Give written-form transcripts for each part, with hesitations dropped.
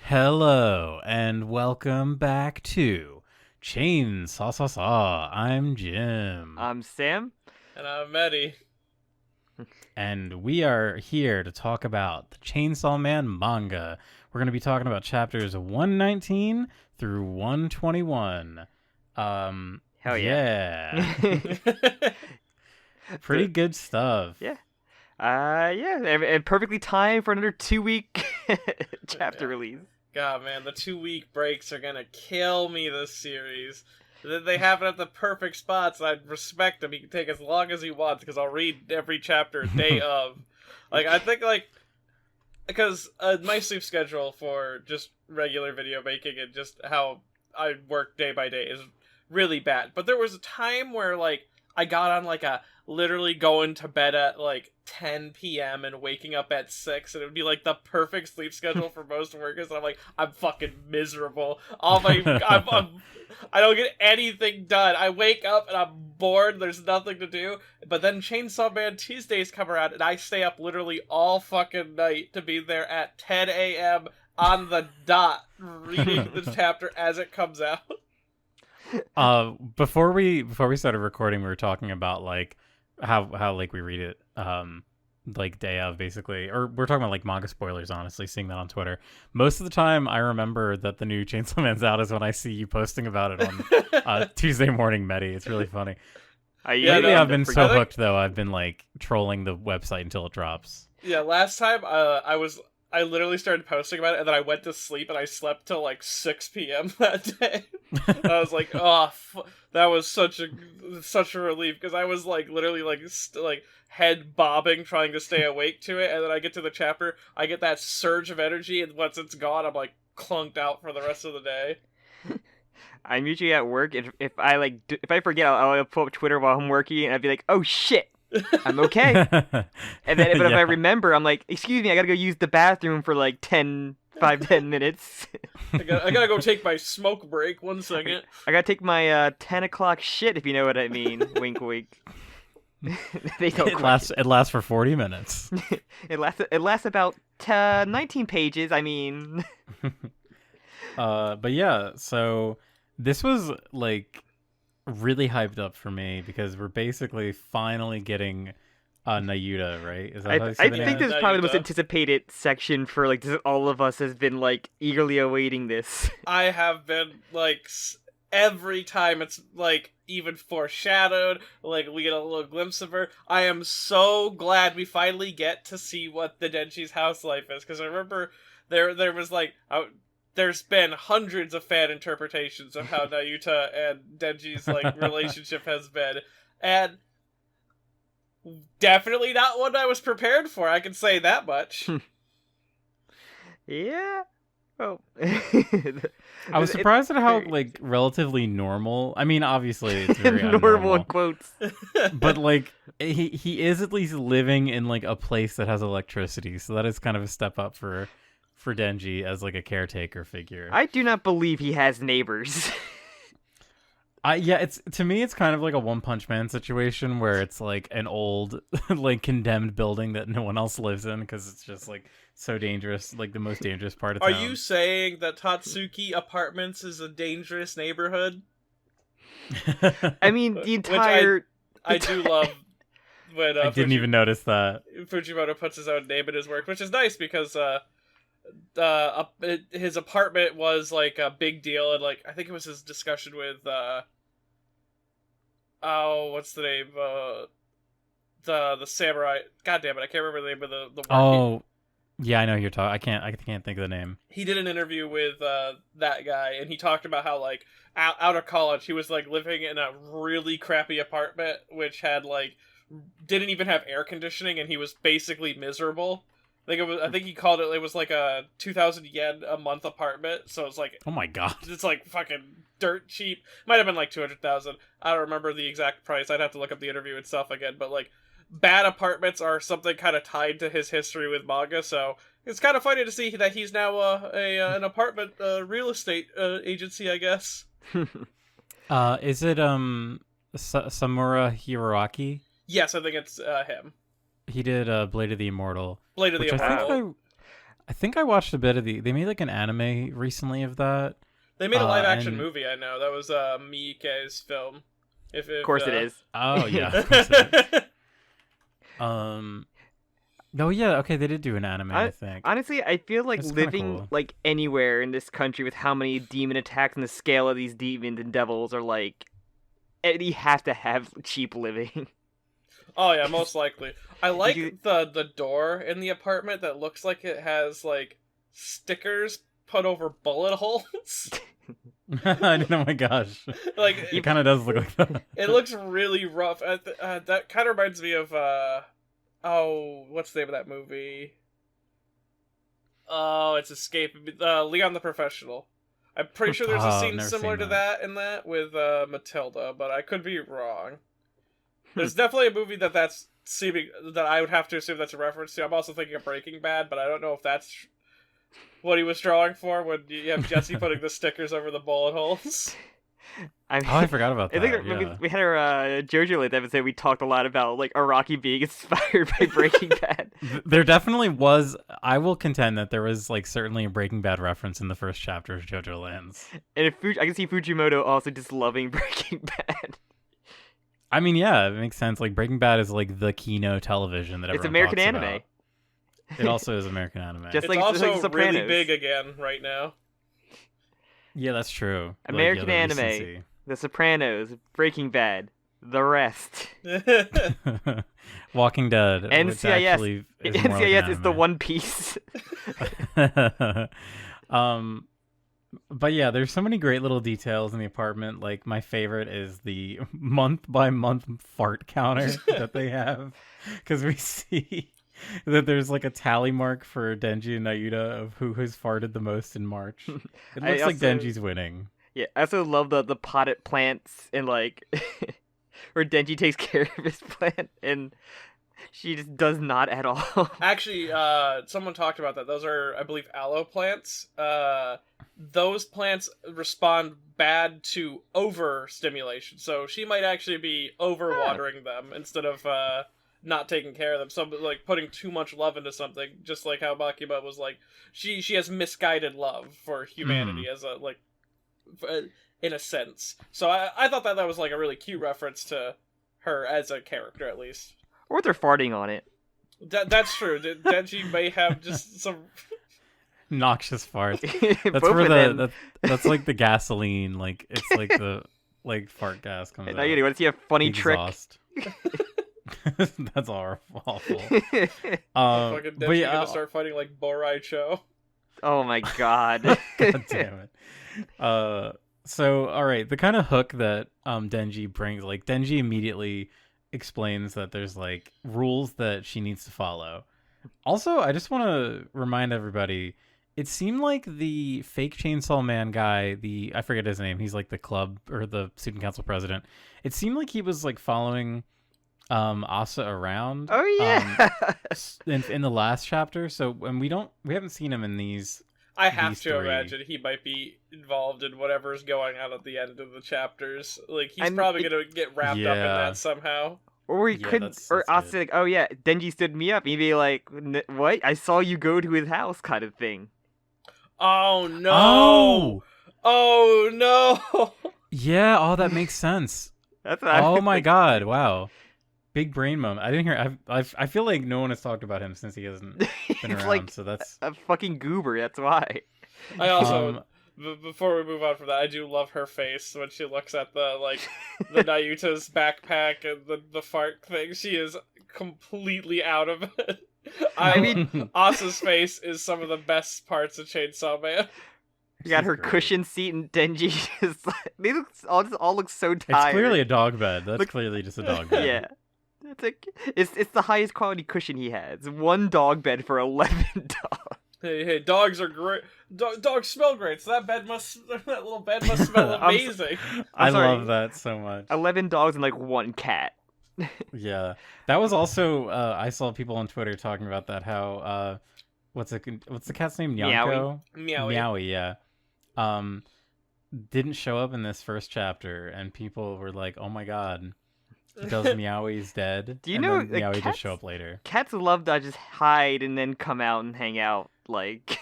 Hello, and welcome back to Chainsaw Saw Saw. I'm Jim. I'm Sam. And I'm Eddie. And we are here to talk about the Chainsaw Man manga. We're going to be talking about chapters 119 through 121. Hell yeah. Pretty good stuff. Yeah. And perfectly timed for another 2-week chapter release. God, man, the 2-week breaks are gonna kill me this series. They happen at the perfect spots, and I respect them. He can take as long as he wants, because I'll read every chapter day of. Because my sleep schedule for just regular video making and just how I work day by day is really bad. But there was a time where, I got on, literally going to bed at, 10 p.m. and waking up at 6, and it would be, the perfect sleep schedule for most workers, and I'm fucking miserable. I don't get anything done. I wake up, and I'm bored, there's nothing to do, but then Chainsaw Man Tuesdays come around, and I stay up literally all fucking night to be there at 10 a.m. on the dot, reading the chapter as it comes out. Before we started recording, we were talking about how we read it day of, basically, or we're talking about manga spoilers, honestly, seeing that on Twitter. Most of the time I remember that the new Chainsaw Man's out is when I see you posting about it on Tuesday morning, Medi. It's really funny. Lately I've been so hooked, though. I've been trolling the website until it drops. Yeah, last time I literally started posting about it, and then I went to sleep, and I slept till 6 p.m. that day. I was like, that was such a relief, because I was literally head bobbing trying to stay awake to it, and then I get to the chapter, I get that surge of energy, and once it's gone, I'm clunked out for the rest of the day. I'm usually at work. If I forget, I'll pull up Twitter while I'm working, and I'd be like, oh shit, I'm okay. And then, but if I remember, I'm like, excuse me, I gotta go use the bathroom for 10 minutes. I gotta go take my smoke break. 1 second. I gotta take my 10 o'clock shit, if you know what I mean. Wink, wink. It lasts for 40 minutes. It lasts about 19 pages. I mean. But yeah, so this was really hyped up for me, because we're basically finally getting Nayuta, right? Is that I think this is probably the most anticipated section for all of us has been eagerly awaiting this. I have been every time it's even foreshadowed, we get a little glimpse of her. I am so glad we finally get to see what the Denji's house life is, because I remember there was there's been hundreds of fan interpretations of how Nayuta and Denji's relationship has been, and definitely not one I was prepared for. I can say that much. Yeah. Oh. I was surprised at how relatively normal. I mean, obviously it's very normal in quotes. But he is at least living in a place that has electricity, so that is kind of a step up for Denji as a caretaker figure. I do not believe he has neighbors. To me it's kind of like a One Punch Man situation, where it's an old condemned building that no one else lives in, because it's just so dangerous, the most dangerous part of town. Are you saying that Tatsuki Apartments is a dangerous neighborhood? I mean, the entire... I do love when I didn't even notice that Fujimoto puts his own name in his work, which is nice, because his apartment was a big deal, and I think it was his discussion with what's the name, the samurai, god damn it, I can't remember the name of the yeah, I know who you're talking. I can't think of the name. He did an interview with that guy, and he talked about how out of college he was living in a really crappy apartment, which had didn't even have air conditioning, and he was basically miserable. I think he called it was a 2,000 yen a month apartment, so it's oh my god, it's fucking dirt cheap. Might have been 200,000. I don't remember the exact price. I'd have to look up the interview itself again, but bad apartments are something kind of tied to his history with manga, so it's kind of funny to see that he's now an apartment real estate agency, I guess. Is it Samura Hiroaki? Yes, I think it's him. He did Blade of the Immortal. Blade of the Immortal. I think I watched a bit of they made like an anime recently of that. They made a live action and movie. I know that was Miike's film. If Of course it is. oh yeah, of course it is. Oh yeah, okay, they did do an anime, I think. Honestly, I feel like That's kinda living cool. like anywhere in this country with how many demon attacks and the scale of these demons and devils are like, you have to have cheap living. Oh yeah, most likely. I like you- the door in the apartment that looks like it has like stickers put over bullet holes. Oh my gosh, Like it kind of does look like that. it looks really rough. That kind of reminds me of what's the name of that movie? Oh, it's escaping me. Leon the Professional. I'm pretty sure there's a Oh, scene never similar seen to that in that with Matilda, but I could be wrong. There's definitely a movie that's seeming that I would have to assume that's a reference to. I'm also thinking of Breaking Bad, but I don't know if that's what he was drawing for when you have Jesse putting the stickers over the bullet holes. I mean, Oh, I forgot about I that. think Yeah. we had our JoJo Lit episode. We talked a lot about like Araki being inspired by Breaking Bad. There definitely was. I will contend that there was like certainly a Breaking Bad reference in the first chapter of JoJo Lands. And if I can see Fujimoto also just loving Breaking Bad. I mean, yeah, it makes sense. Like Breaking Bad is like the keynote television that It's everyone American talks anime. about. It also is American anime. Just It's like also The really Sopranos. big again right now. Yeah, that's true. American the anime. recency. The Sopranos, Breaking Bad, the rest. Walking Dead. which NCIS. actually is more like NCIS an is the anime. One Piece. But yeah, there's so many great little details in the apartment. Like my favorite is the month by month fart counter that they have, because we see that there's like a tally mark for Denji and Nayuta of who has farted the most in March. It I looks like also- Denji's winning. Yeah, I also love the potted plants and like where Denji takes care of his plant and she just does not at all. Actually, someone talked about that. Those are, I believe, aloe plants. Those plants respond bad to overstimulation, so she might actually be overwatering them instead of not taking care of them. So, like, putting too much love into something, just like how Makima was like, she has misguided love for humanity as a, like, in a sense. So I thought that was, like, a really cute reference to her as a character, at least. Or they're farting on it. That's true. Denji may have just some... Noxious farts. That's Both where of them. that's like the gasoline. Like it's like the like fart gas comes Now out. you want to see a funny Exhaust. That's awful. trick? Fucking But Denji yeah, gonna start fighting like Borai Cho. Oh my god. God damn it. So all right, the kind of hook that Denji brings, like Denji immediately explains that there's like rules that she needs to follow. Also, I just want to remind everybody, it seemed like the fake Chainsaw Man guy, I forget his name, he's like the club or the student council president. It seemed like he was like following Asa around. Oh yeah. In the last chapter. So and we haven't seen him in these. I have These to three. imagine he might be involved in whatever's going on at the end of the chapters. Like he's And probably gonna get wrapped up in Yeah. that somehow. Or he Yeah, could, that's or Asa good. like, oh yeah, Denji stood me up. He'd be like, what? I saw you go to his house, kind of thing. Oh no! Oh, Oh no! yeah. Oh, that makes sense. That's what Oh my god! Wow, big brain moment. I didn't hear. I feel like no one has talked about him since he hasn't been He's around. like So that's a fucking goober. That's why. I also, Um, before we move on from that, I do love her face when she looks at the the Nayuta's backpack and the fart thing. She is completely out of it. I mean, Asa's face is some of the best parts of Chainsaw Man. you got she's her great. cushion seat and Denji just like, they all look so It's tired. clearly a dog bed. That's Look- clearly just a dog bed. Yeah. It's the highest quality cushion he has. One dog bed for 11 dogs. Hey, dogs are great. Dogs smell great. So that little bed must smell I'm so- amazing. I I'm sorry. love that so much. 11 dogs and like one cat. Yeah, that was also. I saw people on Twitter talking about that. How what's the cat's name? Meowie. Nyanko? Meowie. Meowie, yeah. Didn't show up in this first chapter, and people were like, "Oh my god, does Meowie's dead?" Do you And know, then like, Meowie cats- just show up later? Cats love to just hide and then come out and hang out. Like,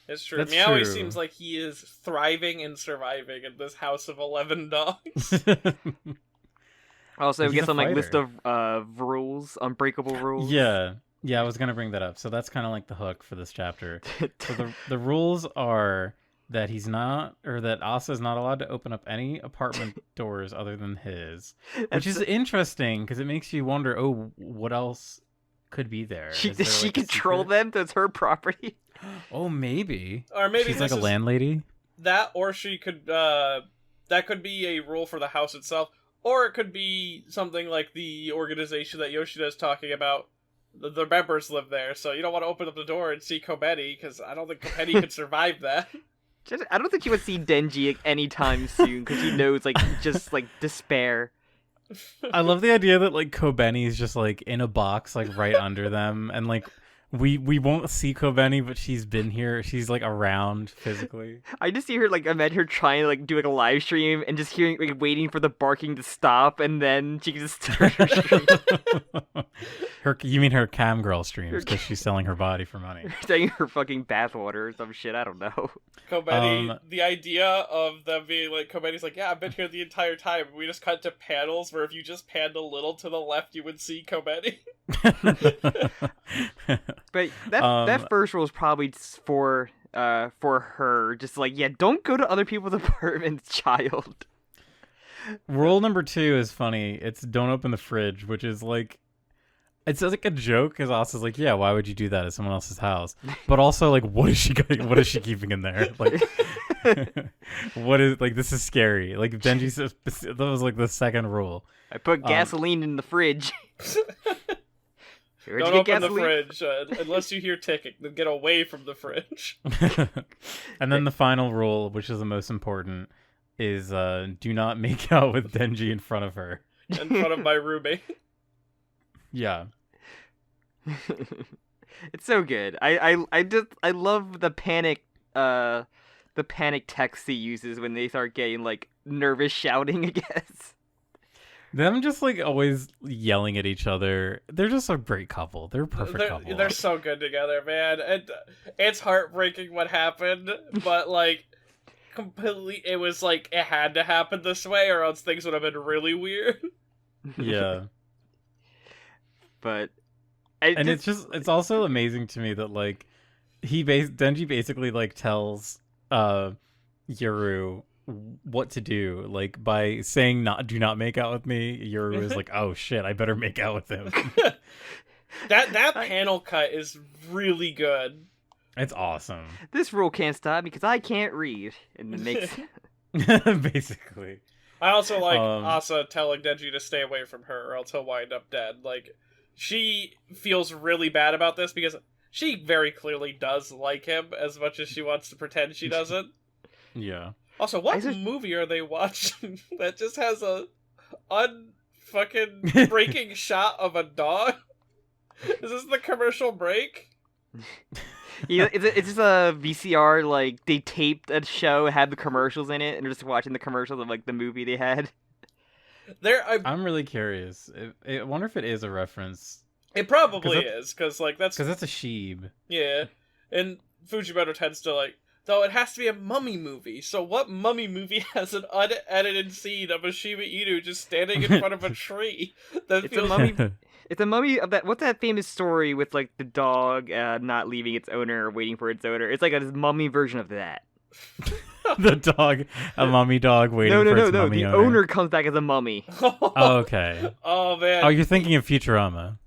It's true. That's Meowie true. seems like he is thriving and surviving in this house of 11 dogs. also, He's we get a some like list fighter. of rules, unbreakable rules. Yeah. Yeah, I was gonna bring that up. So that's kind of like the hook for this chapter. So the rules are that he's not, or that Asa is not allowed to open up any apartment doors other than his, which is interesting because it makes you wonder. Oh, what else could be there? Does Is there, she like, a control secret? them? That's her property. Oh, maybe. Or maybe She's like this a is landlady. that, or she could, that could be a rule for the house itself, or it could be something like the organization that Yoshida is talking about. The members live there, so you don't want to open up the door and see Kobeni, because I don't think Kobeni could survive that. I don't think he would see Denji anytime soon because he knows like just like despair. I love the idea that like Kobeni's just like in a box like right under them, and like we won't see Kobeni, but she's been here. She's like around physically. I just see her like imagine her trying to like do like a live stream and just hearing like waiting for the barking to stop, and then she can just start her stream. You mean her cam girl streams because she's selling her body for money. Taking her fucking bathwater or some shit. I don't know. Kobeni, the idea of them being like, Kobeni's like, yeah, I've been here the entire time. We just cut to panels where if you just panned a little to the left, you would see Kobeni. But that first rule is probably for her. Just like, yeah, don't go to other people's apartments, child. Rule number 2 is funny. It's don't open the fridge, which is like, it's like a joke because Asa's like, yeah, why would you do that at someone else's house? But also like, what is she keeping in there? Like, what is like? This is scary. Like Denji says, that was like the second rule. I put gasoline in the fridge. Where'd Don't you open get the gasoline? fridge unless you hear ticking. Then get away from the fridge. And then the final rule, which is the most important, is do not make out with Denji in front of her. In front of my roommate. Yeah. It's so good. I love the panic text he uses when they start getting like nervous shouting, I guess. Them just like always yelling at each other. They're just a great couple. They're a perfect couple. They're so good together, man. And it's heartbreaking what happened, but like completely, it was like it had to happen this way, or else things would have been really weird. Yeah. But it's also amazing to me that like Denji basically like tells Yoru what to do, like by saying do not make out with me. Yoru is like, oh shit, I better make out with him. that panel cut is really good. It's awesome. This rule can't stop me because I can't read, and it makes Basically. I also like Asa telling Denji to stay away from her or else he'll wind up dead. Like, she feels really bad about this because she very clearly does like him as much as she wants to pretend she doesn't. Yeah. Also, what movie are they watching that just has a unfucking breaking shot of a dog? Is this the commercial break? Yeah, it's just a VCR, like, they taped a show, had the commercials in it, and they're just watching the commercials of, like, the movie they had. I'm really curious. I wonder if it is a reference. It probably is, because, like, that's... Because that's a sheeb. Yeah, and Fujimoto tends to, like, though it has to be a mummy movie, so what mummy movie has an unedited scene of a Shiba Inu just standing in front of a tree? That It's feels... a mummy... It's a mummy of that. What's that famous story with like the dog not leaving its owner or waiting for its owner? It's like a mummy version of that. The dog, a mummy dog waiting for its mummy The owner. owner comes back as a mummy. Oh, okay. Oh man. Oh, you're thinking of Futurama.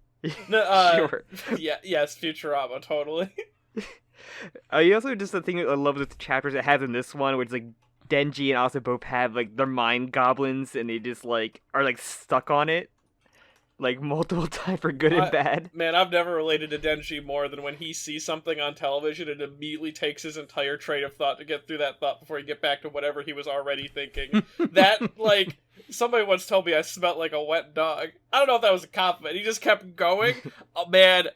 No, Sure. Yeah. Yes, Futurama, totally. You also just the thing I love with the chapters it has in this one, which like Denji and also both have like their mind goblins, and they just like are like stuck on it. Like, multiple times for good and bad. Man, I've never related to Denji more than when he sees something on television and immediately takes his entire train of thought to get through that thought before he get back to whatever he was already thinking. That, like, somebody once told me I smelled like a wet dog. I don't know if that was a compliment. He just kept going. Oh, man.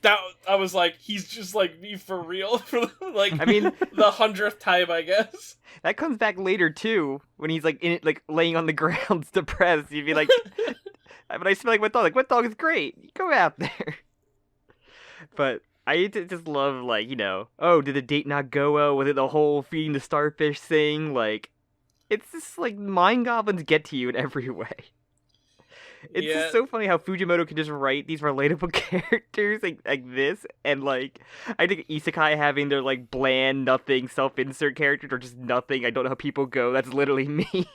I was like, he's just like me for real. For, like, I mean... the 100th time, I guess. That comes back later, too. When he's, like, in it, like, laying on the ground, depressed. You'd be like... But I smell like wet dog. Like, wet dog is great. You go out there. But just love, like, oh, did the date not go well? Was it the whole feeding the starfish thing? Like, it's just like mind goblins get to you in every way. It's Yeah. just so funny how Fujimoto can just write these relatable characters like this, and like I think isekai having their like bland nothing self-insert characters or just nothing. I don't know how people go. That's literally me.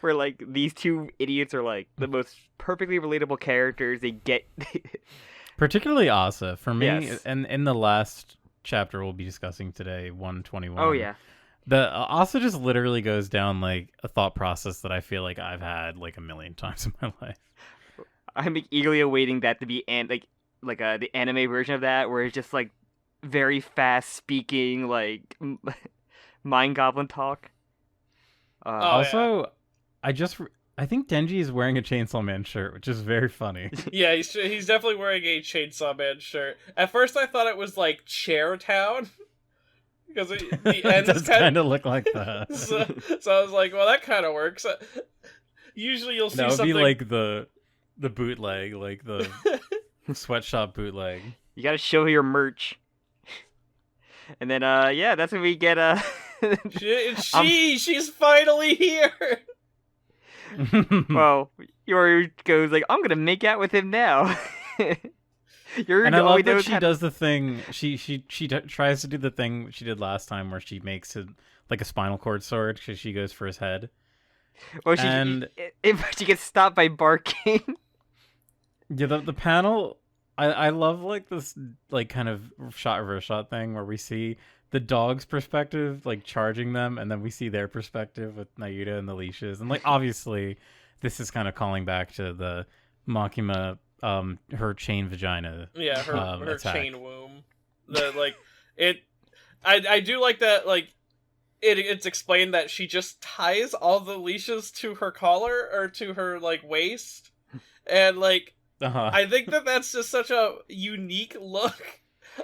Where like these two idiots are like the most perfectly relatable characters. They get Particularly Asa for me, Yes. and in the last chapter we'll be discussing today, 121. Oh yeah. The Asa just literally goes down like a thought process that I feel like I've had like a million times in my life. I'm eagerly awaiting that to be the anime version of that, where it's just like very fast speaking, like mind goblin talk. Also, I think Denji is wearing a Chainsaw Man shirt, which is very funny. Yeah, he's definitely wearing a Chainsaw Man shirt. At first, I thought it was like Chair Town. Because the ends does kind of look like that. So I was like, well, that kind of works. Usually you'll see That would something... be like the bootleg, like the sweatshop bootleg. You gotta show your merch. And then, that's when we get, she's finally here! Well, Yoru goes like, I'm gonna make out with him now. And I love that she does the thing. She tries to do the thing she did last time, where she makes it like a spinal cord sword because she goes for his head. Well, she gets stopped by barking. Yeah, the panel. I love like this like kind of shot reverse shot thing where we see the dog's perspective like charging them, and then we see their perspective with Nayuta and the leashes, and like obviously this is kind of calling back to the Makima. Her chain vagina. Yeah, her attack. chain womb. I do like that. Like, it's explained that she just ties all the leashes to her collar or to her like waist, and like I think that's just such a unique look.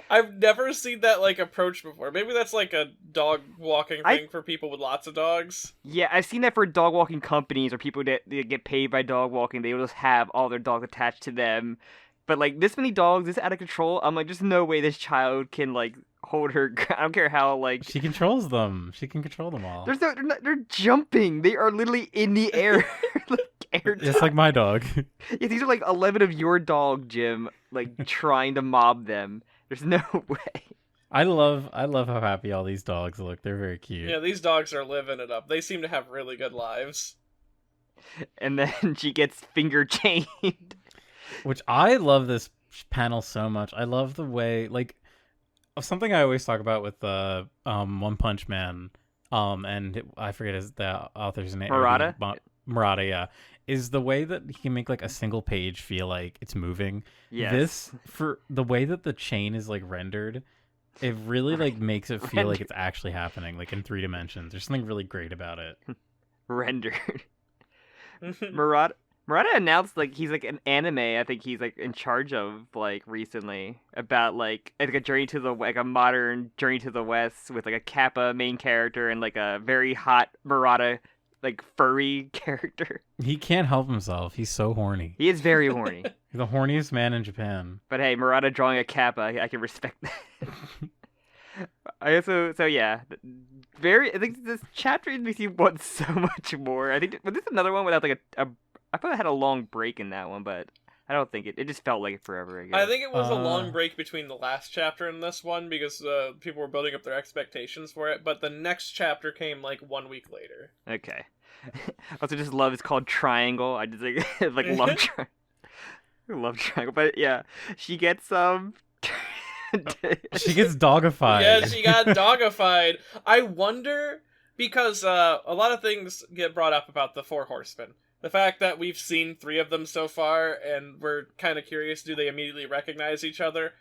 I've never seen that like approach before. Maybe that's like a dog walking thing for people with lots of dogs. Yeah, I've seen that for dog walking companies or people that they get paid by dog walking. They will just have all their dogs attached to them. But like this many dogs is out of control. I'm like, there's no way this child can like hold her. I don't care how like she controls them. She can control them all. They're jumping. They are literally in the air. Just like my dog. Yeah, these are like 11 of your dog, Jim. Like trying to mob them. There's no way. I love how happy all these dogs look. They're very cute. Yeah, these dogs are living it up. They seem to have really good lives. And then she gets finger chained. Which I love this panel so much. I love the way like something I always talk about with One Punch Man. And I forget the author's name. Murata? Murata, yeah. Is the way that he can make like a single page feel like it's moving. Yes. This, for the way that the chain is like rendered, it really like makes it feel like it's actually happening, like in 3 dimensions. There's something really great about it. Rendered. Murata announced like he's like an anime. I think he's like in charge of like recently about like a journey to the like a modern Journey to the West with like a Kappa main character and like a very hot Murata like furry character. He can't help himself. He's so horny. He is very horny. He's the horniest man in Japan. But hey, Murata drawing a Kappa, I can respect that. I think this chapter makes you want so much more. I think, but this is another one without like I thought I had a long break in that one, but I don't think it just felt like it forever. I think it was a long break between the last chapter and this one because people were building up their expectations for it. But the next chapter came like 1 week later. Okay. Also, just love is called Triangle. I just like love Triangle, but yeah, she gets she gets dogified. Yeah, she got dogified. I wonder because a lot of things get brought up about the 4 Horsemen. The fact that we've seen 3 of them so far, and we're kind of curious, do they immediately recognize each other?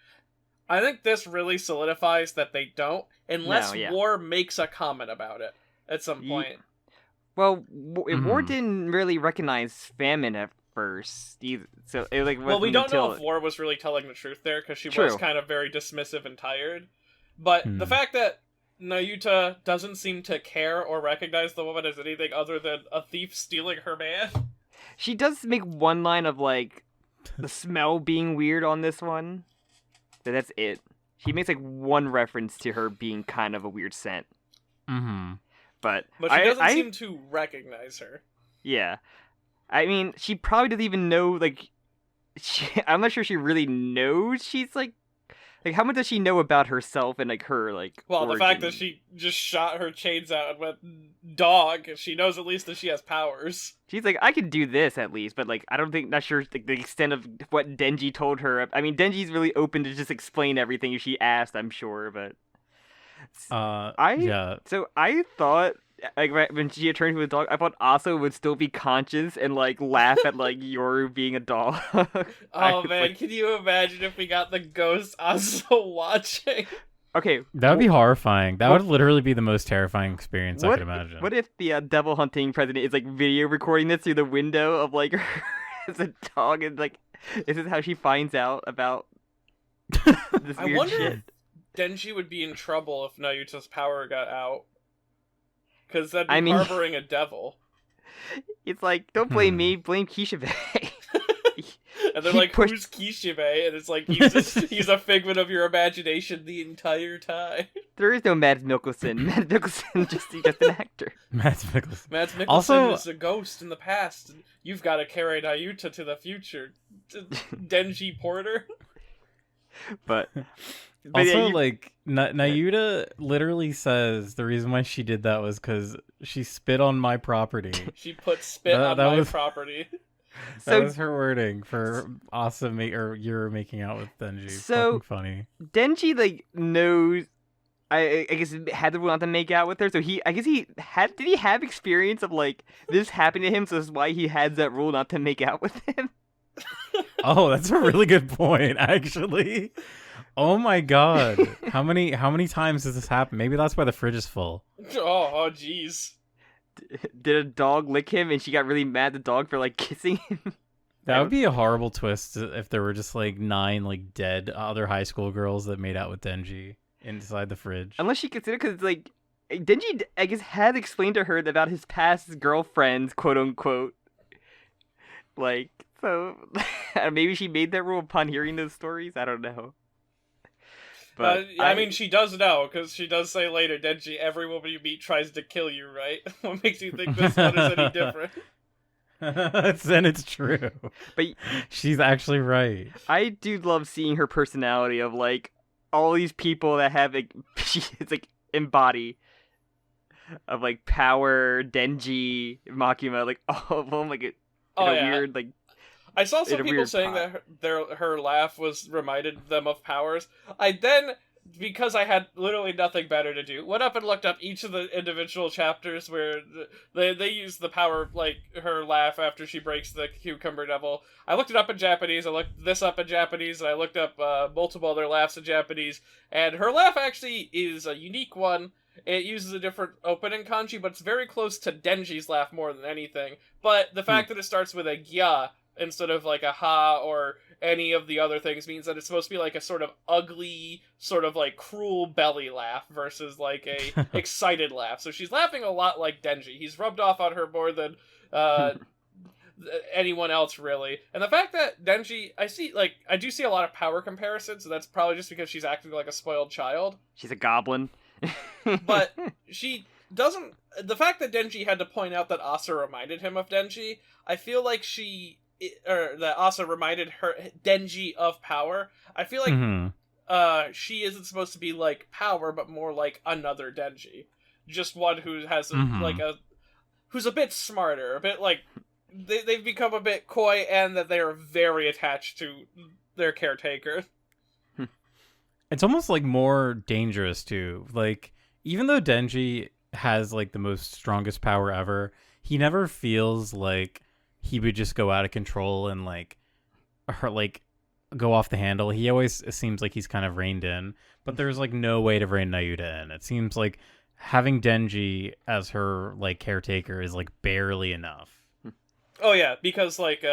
I think this really solidifies that they don't, unless War makes a comment about it at some point. Well, War didn't really recognize Famine at first either, so it like well, we don't know if War was really telling the truth there, because she was kind of very dismissive and tired. But the fact that Nayuta doesn't seem to care or recognize the woman as anything other than a thief stealing her man. She does make one line of like the smell being weird on this one. But that's it. He makes like one reference to her being kind of a weird scent. Mm-hmm. But she doesn't seem to recognize her. Yeah. I mean, she probably doesn't even know, like, I'm not sure she really knows she's, like, how much does she know about herself and, like, her, like, well, origin? The fact that she just shot her chains out and went, dog, she knows at least that she has powers. She's like, I can do this, at least, but, like, I don't think, not sure the extent of what Denji told her. I mean, Denji's really open to just explain everything if she asked, I'm sure, but... Yeah. So I thought, like, when she turned into a dog, I thought Asa would still be conscious and, like, laugh at, like, Yoru being a dog. Oh, man, like... can you imagine if we got the ghost Asa watching? Okay. That would be horrifying. That would literally be the most terrifying experience I could imagine. What if the devil hunting president is, like, video recording this through the window of, like, her as a dog, and, like, this is how she finds out about this weird shit? If Denji would be in trouble if Nayuta's power got out. Because that'd be harboring a devil. It's like, don't blame me, blame Kishibe. And they're like, who's Kishibe? And it's like, he's a figment of your imagination the entire time. There is no Mads Mikkelsen. Mads Mikkelsen just an actor. Mads Mikkelsen. Mads Mikkelsen also... is a ghost in the past. You've got to carry Nayuta to the future. Denji Porter. But also, yeah, like, Nayuta literally says the reason why she did that was because she spit on my property. She put spit on my property. That was her wording for you're making out with Denji. So fucking funny. Denji, like, knows. I guess had the rule not to make out with her. So did he have experience of, like, this happening to him? So that's why he had that rule not to make out with him. Oh, that's a really good point, actually. Oh my god. How many times does this happen? Maybe that's why the fridge is full. Oh jeez. Did a dog lick him and she got really mad at the dog for, like, kissing him? That would be a horrible twist if there were just, like, 9, like, dead other high school girls that made out with Denji inside the fridge. Unless she considered, because, like, Denji, I guess, had explained to her about his past girlfriends, quote unquote. Like, so maybe she made that rule upon hearing those stories. I don't know. But I mean, she does know, because she does say later, Denji, every woman you meet tries to kill you, right? What makes you think this one is any different? And it's true. But she's actually right. I do love seeing her personality of, like, all these people that have, like, it's like embody of, like, power, Denji, Makima, like, all of them, like, in a weird, like, I saw some people saying that her laugh reminded them of powers. I then, because I had literally nothing better to do, went up and looked up each of the individual chapters where they use the power, like, her laugh after she breaks the cucumber devil. I looked it up in Japanese, I looked this up in Japanese, and I looked up multiple other laughs in Japanese, and her laugh actually is a unique one. It uses a different opening kanji, but it's very close to Denji's laugh more than anything. But the fact that it starts with a gya instead of, like, a ha or any of the other things means that it's supposed to be, like, a sort of ugly, sort of, like, cruel belly laugh versus, like, a excited laugh. So she's laughing a lot like Denji. He's rubbed off on her more than anyone else, really. And the fact that Denji, I do see a lot of power comparisons, so that's probably just because she's acting like a spoiled child. She's a goblin. But she doesn't... The fact that Denji had to point out that Asa reminded him of Denji, I feel like that Asa reminded her Denji of power. I feel like she isn't supposed to be like power, but more like another Denji, just one who has who's a bit smarter, a bit like they've become a bit coy, and that they are very attached to their caretaker. It's almost like more dangerous too. Like, even though Denji has, like, the most strongest power ever, he never feels like he would just go out of control and, like, go off the handle. He always seems like he's kind of reined in, but there's, like, no way to rein Nayuta in. It seems like having Denji as her, like, caretaker is, like, barely enough. Oh yeah, because, like,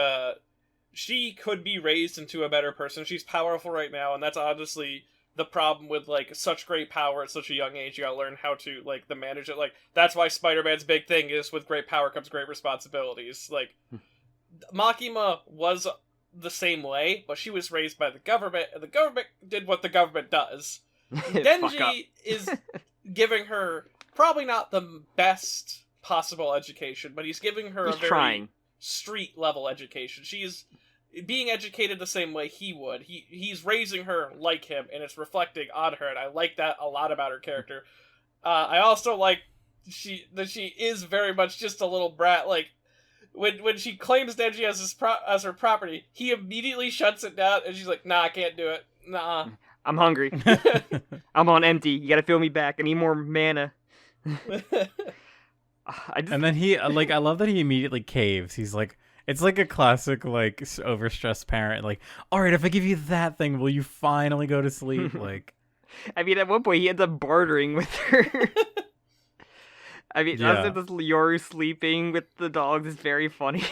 she could be raised into a better person. She's powerful right now, and that's honestly the problem with, like, such great power at such a young age. You gotta learn how to, like, manage it. Like, that's why Spider-Man's big thing is with great power comes great responsibilities. Like, Makima was the same way, but she was raised by the government, and the government did what the government does. Fuck up. Denji is giving her probably not the best possible education, but he's giving her He's a very trying. street level education. She's being educated the same way he would. He's raising her like him, and it's reflecting on her, and I like that a lot about her character. I also like that she is very much just a little brat. Like when she claims Denji as her property, he immediately shuts it down, and she's like, "Nah, I can't do it. Nah." I'm hungry. I'm on empty. You gotta fill me back. I need more mana. And then he, like, I love that he immediately caves. He's like, it's like a classic, like, overstressed parent. Like, all right, if I give you that thing, will you finally go to sleep? Like, I mean, at one point he ends up bartering with her. I mean, Yeah. also this Yoru sleeping with the dogs is very funny.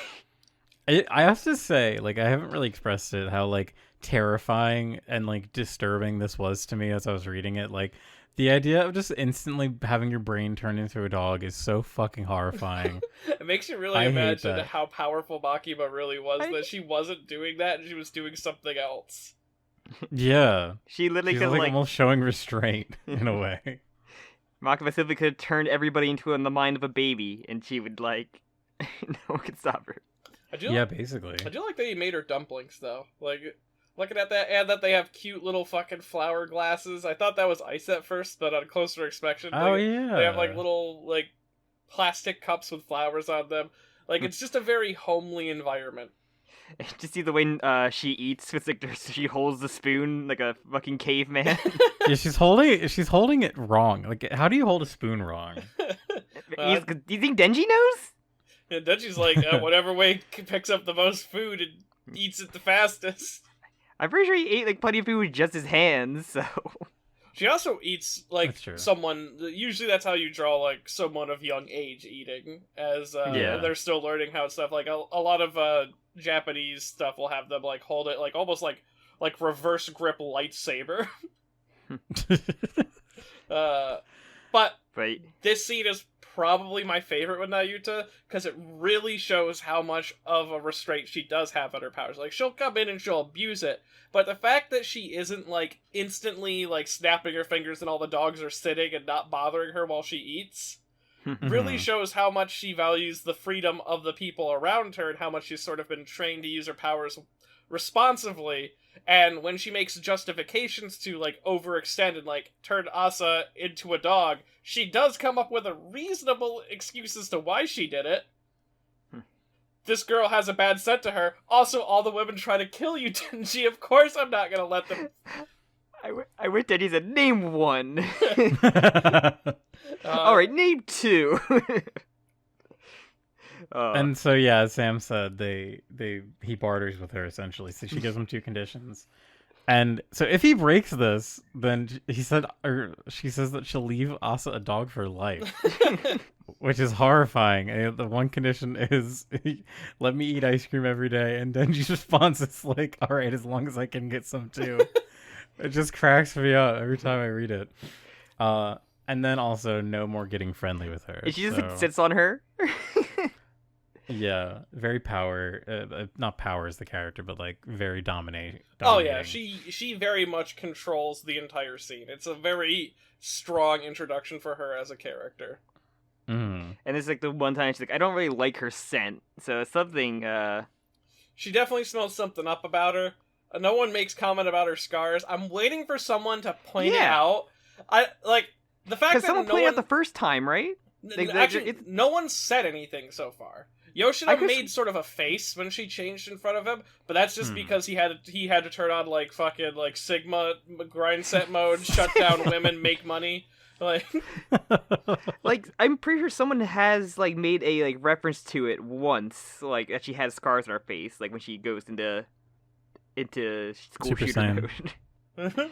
I have to say, like, I haven't really expressed it, how, like, terrifying and, like, disturbing this was to me as I was reading it. Like, the idea of just instantly having your brain turn into a dog is so fucking horrifying. It makes you really I hate imagine that. how powerful Makima really was, that she wasn't doing that and she was doing something else. Yeah. She literally She's could like like almost showing restraint in a way. Makima simply could have turned everybody into the mind of a baby, and she would like no one could stop her. Yeah, basically. I do like that he made her dumplings though. Like looking at that, and that they have cute little fucking flower glasses. I thought that was ice at first, but on closer inspection, Oh, they yeah. have like little like plastic cups with flowers on them. Like it's just a very homely environment. Just see the way she eats with like she holds the spoon like a fucking caveman. Yeah, she's holding it wrong. Like, how do you hold a spoon wrong? Do you think Denji knows? And Denji's like, whatever way picks up the most food and eats it the fastest. I'm pretty sure he ate like plenty of food with just his hands. So She also eats like That's true. someone. Usually, that's how you draw like someone of young age eating, as Yeah. they're still learning how stuff. Like a lot of Japanese stuff will have them like hold it like almost like reverse grip lightsaber. But right. this scene is probably my favorite with Nayuta because it really shows how much of a restraint she does have on her powers. Like she'll come in and she'll abuse it, but the fact that she isn't like instantly like snapping her fingers and all the dogs are sitting and not bothering her while she eats really shows how much she values the freedom of the people around her and how much she's sort of been trained to use her powers responsively. And when she makes justifications to like overextend and like turn Asa into a dog, she does come up with a reasonable excuse as to why she did it. This girl has a bad scent to her. Also, all the women try to kill you, Denji. Of course I'm not gonna let them... I wish Denji said, name one. Alright, name two. And so, yeah, as Sam said, he barters with her essentially. So she gives him 2 conditions, and so if he breaks this, then she says that she'll leave Asa a dog for life, which is horrifying. And the one condition is, let me eat ice cream every day, and then she responds, it's like, all right, as long as I can get some too. It just cracks me up every time I read it. And then also no more getting friendly with her. And she just like, sits on her. Yeah, very not power as the character, but like very dominating. Oh yeah, she very much controls the entire scene. It's a very strong introduction for her as a character. Mm. And it's like the one time she's like, I don't really like her scent, so it's something. She definitely smells something up about her. No one makes comment about her scars. I'm waiting for someone to point it out. I like the fact that someone pointed out the first time, right? Actually, no one said anything so far. Yoshida made sort of a face when she changed in front of him, but that's just because he had to turn on like fucking like Sigma grind set mode, shut down women, make money. Like, like I'm pretty sure someone has like made a like reference to it once, like that she has scars on her face, like when she goes into school Super shooter Saiyan. mode.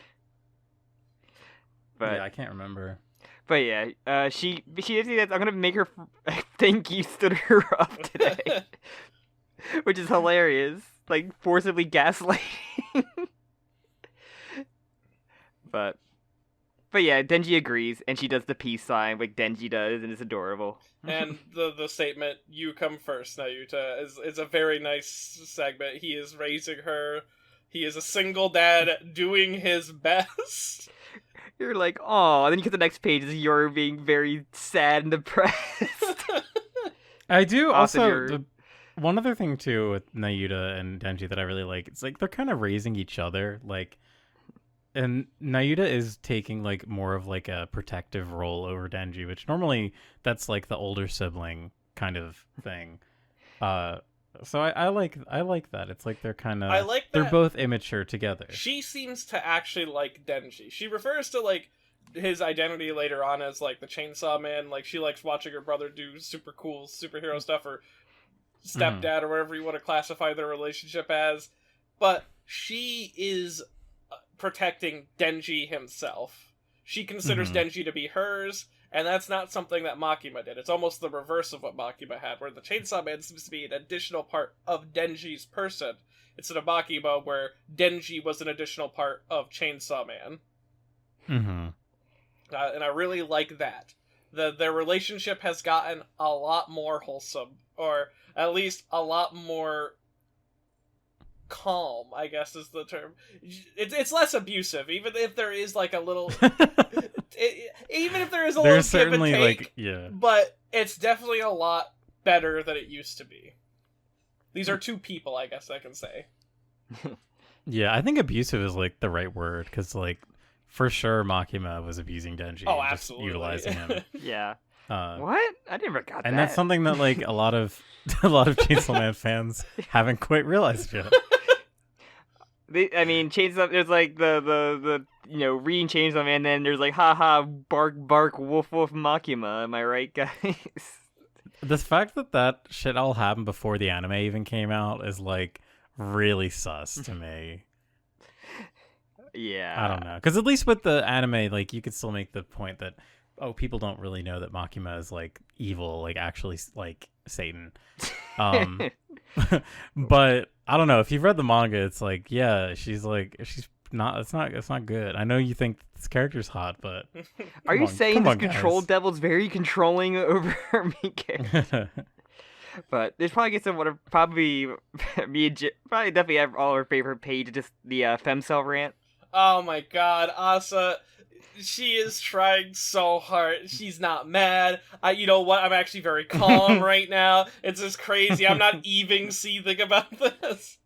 But yeah, I can't remember. But yeah, she did say that I'm gonna make her think you stood her up today, which is hilarious. Like forcibly gaslighting. But But yeah, Denji agrees, and she does the peace sign like Denji does, and it's adorable. And the statement, "You come first, Nayuta," is a very nice segment. He is raising her. He is a single dad doing his best. You're like, oh, and then you get the next page is you're being very sad and depressed. I do Austin, also one other thing too with Nayuta and Denji that I really like. It's like they're kind of raising each other, like, and Nayuta is taking like more of like a protective role over Denji, which normally that's like the older sibling kind of thing. So I like that. It's like they're kind of I like that they're both immature together. She seems to actually like Denji. She refers to like his identity later on as like the Chainsaw Man. Like she likes watching her brother do super cool superhero stuff, or stepdad, or whatever you want to classify their relationship as. But she is protecting Denji himself. She considers Denji to be hers, and that's not something that Makima did. It's almost the reverse of what Makima had, where the Chainsaw Man seems to be an additional part of Denji's person, instead of Makima, where Denji was an additional part of Chainsaw Man. And I really like that. Their relationship has gotten a lot more wholesome, or at least a lot more calm, I guess is the term. It's less abusive, even if there is like a little... even if there is a little give and take, like, yeah. But it's definitely a lot better than it used to be. These are two people, I guess I can say. Yeah, I think abusive is like the right word, because like for sure Makima was abusing Denji. Oh, and absolutely. just utilizing him. Yeah. What? I never got that. And that's something that like a lot of Chainsaw Man fans haven't quite realized yet. Chainsaw. There's like the reading Chainsaw Man, and then there's like haha bark bark woof woof Makima. Am I right, guys? The fact that shit all happened before the anime even came out is like really sus to me. Yeah. I don't know, because at least with the anime, like you could still make the point that people don't really know that Makima is like evil, like actually like Satan. But I don't know, if you've read the manga, it's like, yeah, she's not. It's not good. I know you think this character's hot, but are you saying this control devil's very controlling over her main character? But there's probably probably definitely have all our favorite page, just the Femcel rant. Oh my god, Asa, she is trying so hard. She's not mad. You know what? I'm actually very calm right now. It's just crazy. I'm not even seething about this.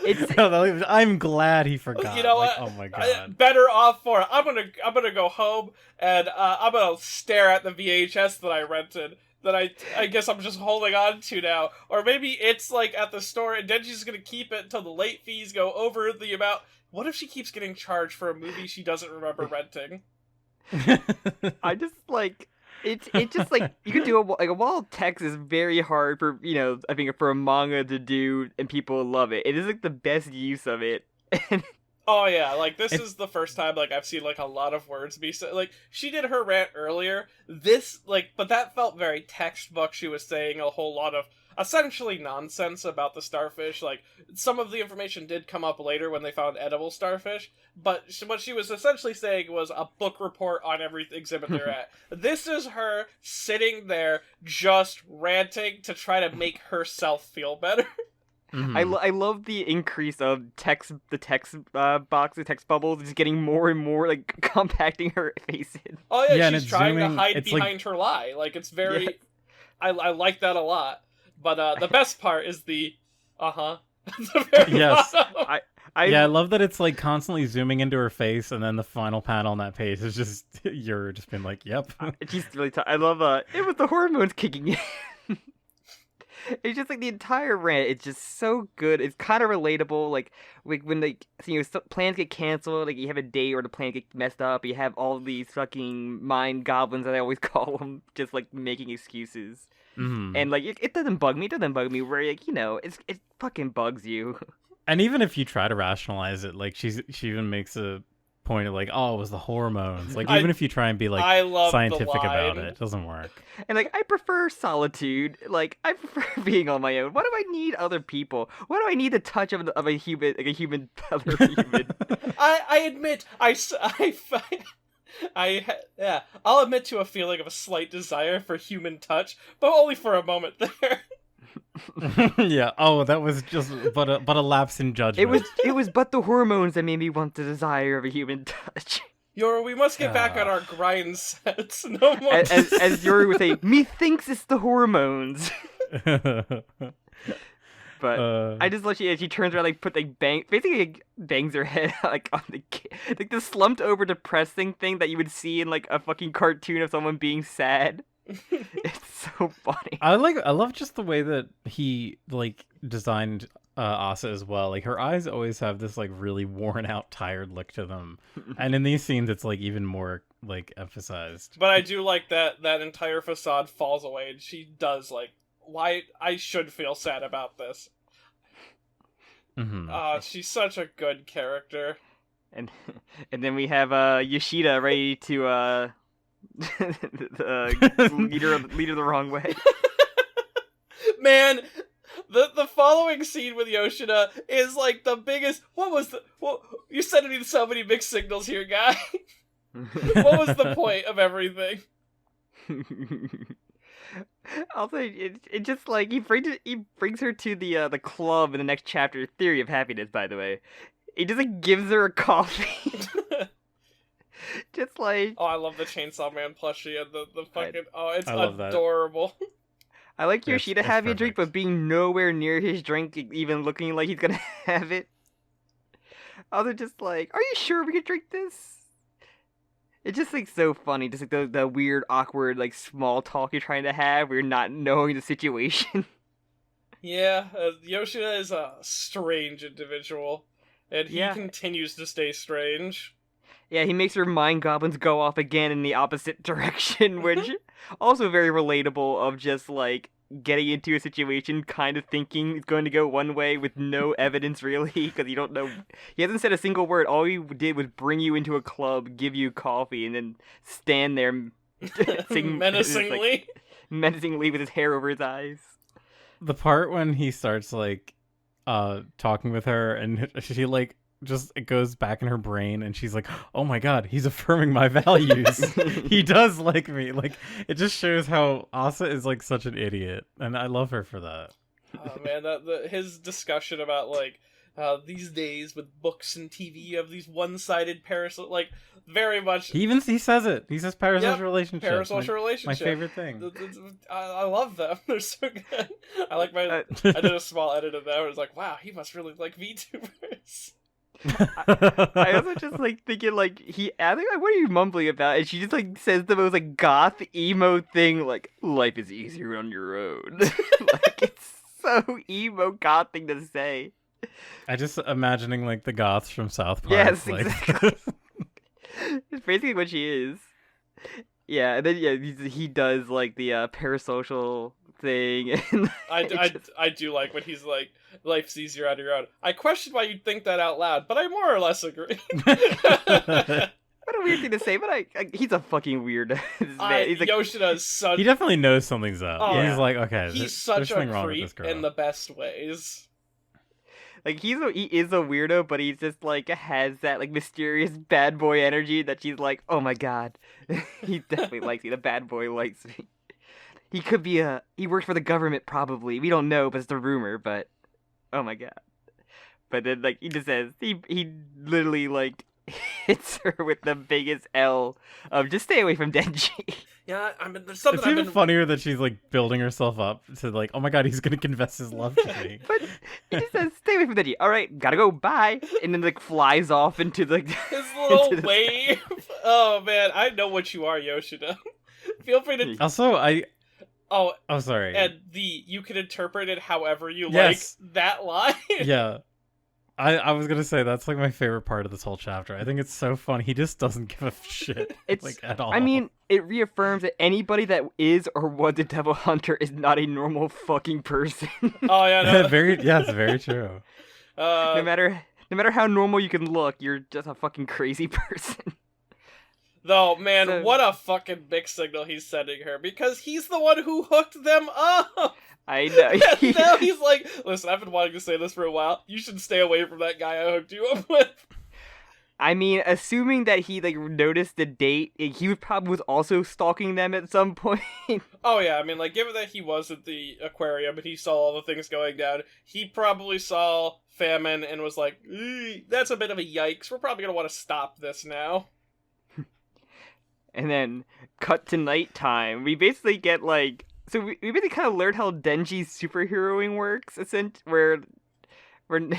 I'm glad he forgot. You know what? Oh my god. Better off for it. I'm gonna go home and I'm gonna stare at the VHS that I rented. That I guess I'm just holding on to now. Or maybe it's like at the store and Denji's gonna keep it until the late fees go over the amount. What if she keeps getting charged for a movie she doesn't remember renting? I just like it's just like you can do a wall of text is very hard for I think for a manga to do and people love it. It is like the best use of it. Oh yeah, like this is the first time like I've seen like a lot of words be said. Like she did her rant earlier. This but that felt very textbook. She was saying a whole lot of essentially nonsense about the starfish. Like some of the information did come up later when they found edible starfish, but what she was essentially saying was a book report on every exhibit they're at. This is her sitting there just ranting to try to make herself feel better. I love the increase of the text box, the text bubbles, just getting more and more like compacting her face in. Oh yeah, she's trying to hide behind her lie. Like it's very, yes. I like that a lot. But the best part is the yes. Bottom. I love that it's like constantly zooming into her face, and then the final panel on that page is just you're just been like, yep. She's really I love it was the hormones kicking in. It's just like the entire rant. It's just so good. It's kind of relatable. Like when plans get canceled, like you have a day or the plans get messed up. You have all these fucking mind goblins that I always call them, just like making excuses. And like it doesn't bug me. It doesn't bug me. Where like it fucking bugs you. And even if you try to rationalize it, like she even makes a pointed like, oh, it was the hormones. Like, I- even if you try and be like I love scientific the about line. it doesn't work. And like, I prefer solitude. Like, I prefer being on my own. Why do I need other people? Why do I need the touch of a human, like a human, other human? I admit, yeah, I'll admit to a feeling of a slight desire for human touch, but only for a moment there. Yeah. Oh, that was just but a lapse in judgment. It was but the hormones that made me want the desire of a human touch. Yori, we must get back on our grind sets. No more. As Yuri would say, methinks it's the hormones. But I just love she turns around, like, basically like, bangs her head like on like the slumped over depressing thing that you would see in like a fucking cartoon of someone being sad. It's so funny. I love just the way that he like designed Asa as well. Like, her eyes always have this like really worn out, tired look to them, and in these scenes it's like even more like emphasized. But I do like that entire facade falls away, and she does like, why I should feel sad about this. Mm-hmm. She's such a good character. And then we have Yoshida ready to lead her the wrong way. Man, the following scene with Yoshida is like the biggest. You sending me so many mixed signals here, guy. What was the point of everything? Also, it just like he brings her to the club in the next chapter, Theory of Happiness, by the way. He just like gives her a coffee. Just like, oh, I love the Chainsaw Man plushie and the fucking it's I love that. adorable. I like Yoshida It's having a drink, perfect. but being nowhere near his drink, even looking like he's gonna have it. Also, just like, are you sure we can drink this? It's just like so funny, just like the weird, awkward, like small talk you're trying to have, where you're not knowing the situation. Yeah, Yoshida is a strange individual, and he Yeah. continues to stay strange. Yeah, he makes her mind goblins go off again in the opposite direction, which also very relatable of just like getting into a situation, kind of thinking it's going to go one way with no evidence really, because you don't know. He hasn't said a single word. All he did was bring you into a club, give you coffee, and then stand there Menacingly. menacingly with his hair over his eyes. The part when he starts like talking with her and she like just it goes back in her brain and she's like, oh my god, he's affirming my values. He does like me. Like, it just shows how Asa is like such an idiot, and I love her for that. Oh man, his discussion about like these days with books and TV, you have these one-sided parasocial, like very much. He says it. He says parasocial Yep, relationship. parasocial My relationship. favorite thing. I love them. They're so good. I like I did a small edit of that where it's like, wow, he must really like VTubers. I also just like thinking like I think like, what are you mumbling about? And she just like says the most like goth emo thing, like, life is easier on your own. Like, it's so emo goth thing to say. I just imagining like the goths from South Park. Yes, like... exactly. It's basically what she is. Yeah, and then he does like the parasocial thing, and I do like when he's like, life's easier on your own. I question why you'd think that out loud, but I more or less agree. what a weird thing to say, but he's a fucking weird. He's like, Yoshida is such. He definitely knows something's up. Oh, He's yeah. like, okay, He's there's such something a wrong with this creep girl. in the best ways. like he is a weirdo, but he's just like has that like mysterious bad boy energy that she's like, oh my god, he definitely likes me. The bad boy likes me. He could be he works for the government probably. We don't know, but it's the rumor. But oh my god. But then like he just says he literally like hits her with the biggest L of just stay away from Denji. Yeah, I mean, there's something It's even funnier that she's like building herself up to like, oh my god, he's gonna confess his love to me. But he just says, stay away from Denji. All right, gotta go, bye. And then like flies off into the His little into the wave. Oh man, I know what you are, Yoshida. Feel free to. Also, Oh, sorry. and you can interpret it however you Yes. like that line. Yeah. I was gonna say that's like my favorite part of this whole chapter. I think it's so fun. He just doesn't give a shit It's like at all. I mean, it reaffirms that anybody that is or was a devil hunter is not a normal fucking person. Oh yeah, no. it's very true. No matter no matter how normal you can look, you're just a fucking crazy person. Though, man, So- what a fucking mixed signal he's sending her, because he's the one who hooked them up! I know. And now he's like, listen, I've been wanting to say this for a while. You should stay away from that guy I hooked you up with. I mean, assuming that he like noticed the date, he probably was also stalking them at some point. Oh yeah, I mean, like, given that he was at the aquarium and he saw all the things going down, he probably saw famine and was like, that's a bit of a yikes. We're probably gonna want to stop this now. And then cut to nighttime. We basically get like we basically kind of learned how Denji's superheroing works, where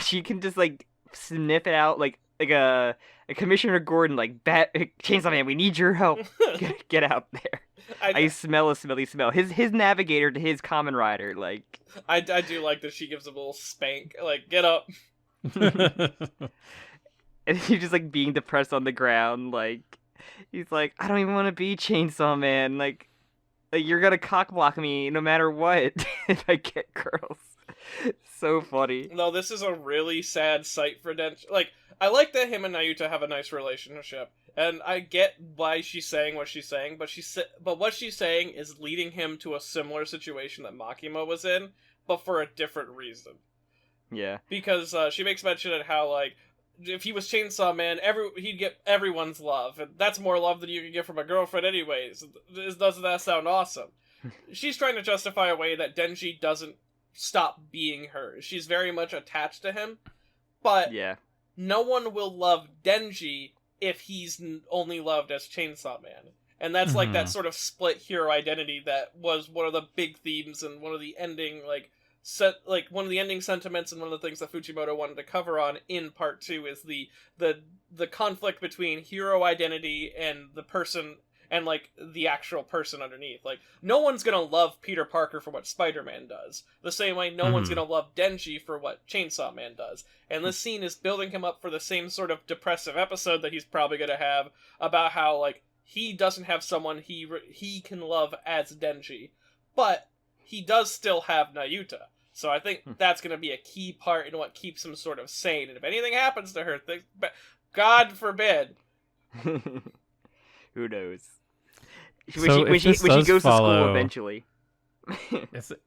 she can just like sniff it out like a Commissioner Gordon like Chainsaw Man, we need your help. Get out there. I smell a smelly smell. His navigator to his common rider, like I do like that she gives him a little spank, like, get up. and he's just like being depressed on the ground, like he's like, I don't even want to be Chainsaw Man, like you're gonna cock block me no matter what if I get girls. So funny. No, this is a really sad sight for Denji. Like, I like that him and Nayuta have a nice relationship, and I get why she's saying what she's saying, but what she's saying is leading him to a similar situation that Makima was in, but for a different reason. Yeah. Because she makes mention of how, like, if he was Chainsaw Man, he'd get everyone's love, and that's more love than you can get from a girlfriend anyways. Doesn't that sound awesome? She's trying to justify a way that Denji doesn't stop being her. She's very much attached to him, but Yeah. no one will love Denji if he's only loved as Chainsaw Man. And that's like that sort of split hero identity that was one of the big themes and one of the ending one of the ending sentiments and one of the things that Fujimoto wanted to cover on in part 2 is the conflict between hero identity and the person and like the actual person underneath. Like, no one's gonna love Peter Parker for what Spider-Man does, the same way no one's gonna love Denji for what Chainsaw Man does. And this scene is building him up for the same sort of depressive episode that he's probably gonna have about how, like, he doesn't have someone he can love as Denji, but he does still have Nayuta. So I think that's going to be a key part in what keeps him sort of sane. And if anything happens to her, God forbid. Who knows? So when she goes to school eventually.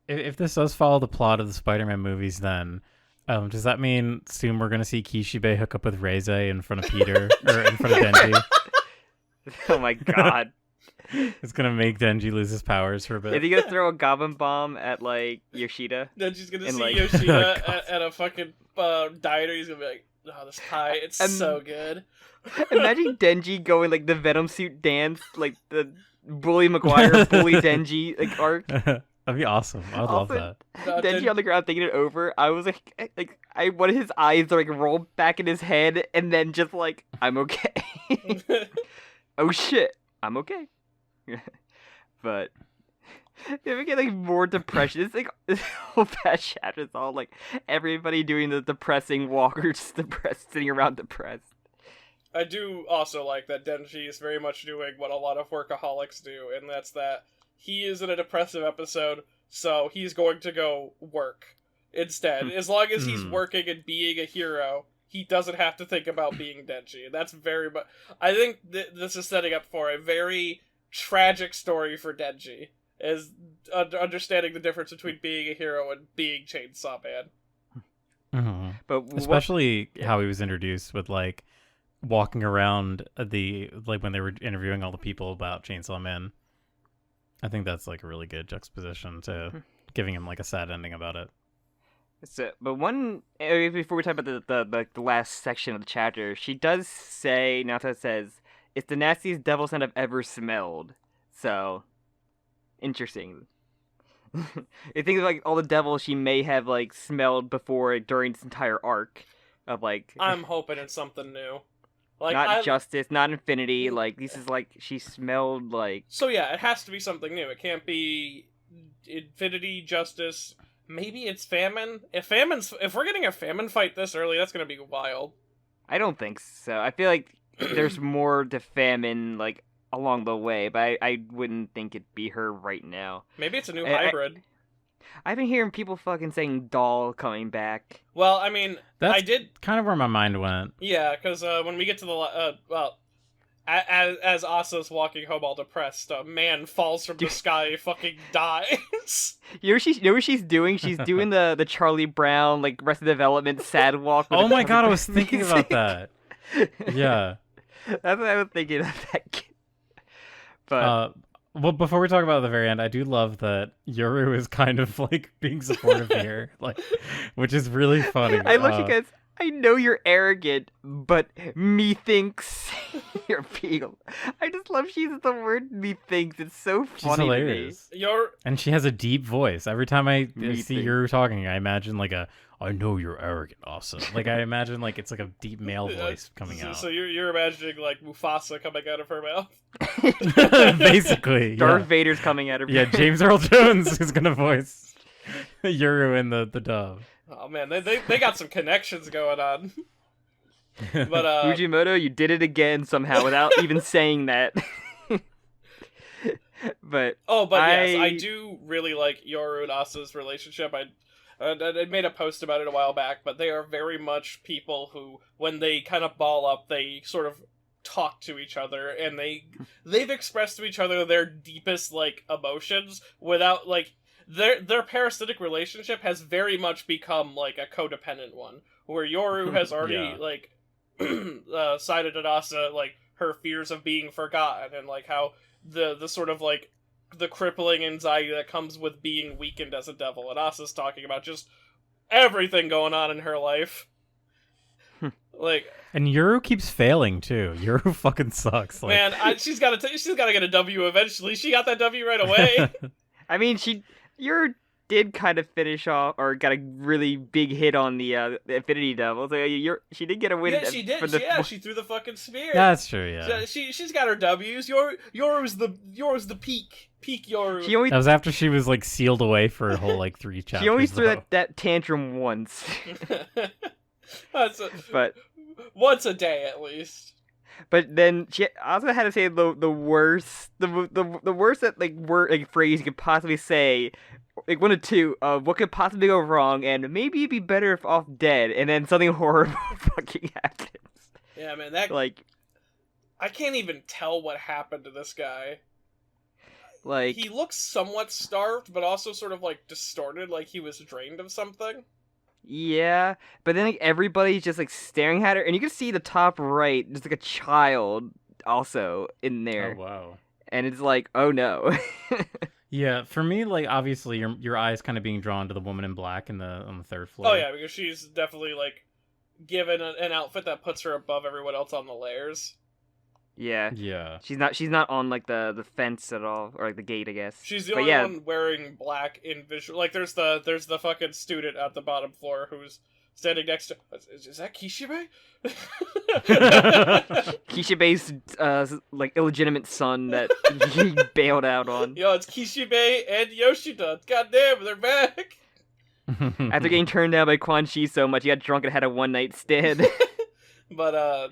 If this does follow the plot of the Spider-Man movies, then does that mean soon we're going to see Kishibe hook up with Reize in front of Peter or in front of Denji? Oh my god. It's gonna make Denji lose his powers for a bit. Is he gonna throw a goblin bomb at like Yoshida? Denji's gonna And, see like- Yoshida at a fucking diner. He's gonna be like, "Oh, this pie, it's so good." Imagine Denji going like the Venom suit dance, like the Bully Maguire, Bully Denji like arc. That'd be awesome. I would love Also, that. Denji on the ground thinking it over. I was like I wanted his eyes to like roll back in his head, and then just like, I'm okay. Oh shit, I'm okay. But if we get like more depression, it's like this whole past chapter is all like everybody doing the depressing walker, just depressed, sitting around depressed. I do also like that Denji is very much doing what a lot of workaholics do, and that's that he is in a depressive episode, so he's going to go work instead. As long as he's working and being a hero, he doesn't have to think about being Denji. And that's very much... I think this is setting up for a very tragic story for Denji, is understanding the difference between being a hero and being Chainsaw Man. But especially how he was introduced with like walking around when they were interviewing all the people about Chainsaw Man. I think that's like a really good juxtaposition to giving him like a sad ending about it. So, but before we talk about the last section of the chapter, she does say, Naota says, it's the nastiest devil scent I've ever smelled. So, interesting. I think of like all the devils she may have like smelled before during this entire arc of like. I'm hoping it's something new. Like, not justice, not infinity. Like this is like she smelled like. So yeah, it has to be something new. It can't be infinity, justice. Maybe it's famine. If we're getting a famine fight this early, that's gonna be wild. I don't think so. I feel like there's more to famine like along the way, but I wouldn't think it'd be her right now. Maybe it's a new hybrid. I've been hearing people fucking saying doll coming back. Well, I mean, That's I did. kind of where my mind went. Yeah, because when we get to the as Asa's walking home all depressed, a man falls from the sky, fucking dies. You know what she's doing? She's doing the Charlie Brown like Arrested Development sad walk. with Oh the my god, I was music. thinking about that. Yeah. That's what I was thinking of that kid. But Well, before we talk about the very end, I do love that Yoru is kind of like being supportive here, like, which is really funny. I love you guys. I know you're arrogant, but methinks you're being. I just love she uses the word methinks. It's so She's funny hilarious. And she has a deep voice. Every time I see Yoru talking, I imagine like I know you're arrogant, awesome. Like I imagine like it's like a deep male voice coming out. So you're imagining like Mufasa coming out of her mouth. Basically, to me. Darth Vader's coming out of. Yeah, James Earl Jones is gonna voice Yoru in the dub. Oh man, they got some connections going on. But Fujimoto, you did it again somehow without even saying that. But yes, I do really like Yoru and Asa's relationship. I made a post about it a while back, but they are very much people who, when they kind of ball up, they sort of talk to each other, and they've expressed to each other their deepest like emotions without like. Their parasitic relationship has very much become like a codependent one, where Yoru has already like sided at Asa like her fears of being forgotten, and like how the sort of like the crippling anxiety that comes with being weakened as a devil, and Asa's talking about just everything going on in her life. Like, and Yoru keeps failing too. Yoru fucking sucks. Like... Man, she's got to get a W eventually. She got that W right away. I mean, Yoru did kind of finish off, or got a really big hit on the Infinity Devil. So she did get a win. Yeah, she did. She threw the fucking spear. That's true. Yeah. She's got her W's. Yoru's the peak Yoru. That was after she was like sealed away for a whole like 3 chapters. She only threw that tantrum once. But once a day at least. But then she also had to say the worst that like word like phrase you could possibly say, like one of two of what could possibly go wrong, and maybe it'd be better if off dead, and then something horrible fucking happens. Yeah, man, that like I can't even tell what happened to this guy. Like he looks somewhat starved, but also sort of like distorted, like he was drained of something. Yeah, but then like everybody's just like staring at her, and you can see the top right, there's like a child also in there. Oh wow! And it's like, oh no. Yeah, for me, like obviously your eyes kind of being drawn to the woman in black on the 3rd floor. Oh yeah, because she's definitely like given an outfit that puts her above everyone else on the layers. Yeah. Yeah. She's not on like the fence at all, or like the gate, I guess. She's the only one wearing black in visual. Like there's the fucking student at the bottom floor who's standing next to. Is that Kishibe? Kishibe's like illegitimate son that he bailed out on. Yo, it's Kishibe and Yoshida. God damn, they're back. After getting turned down by Quan Chi so much, he got drunk and had a one night stand. But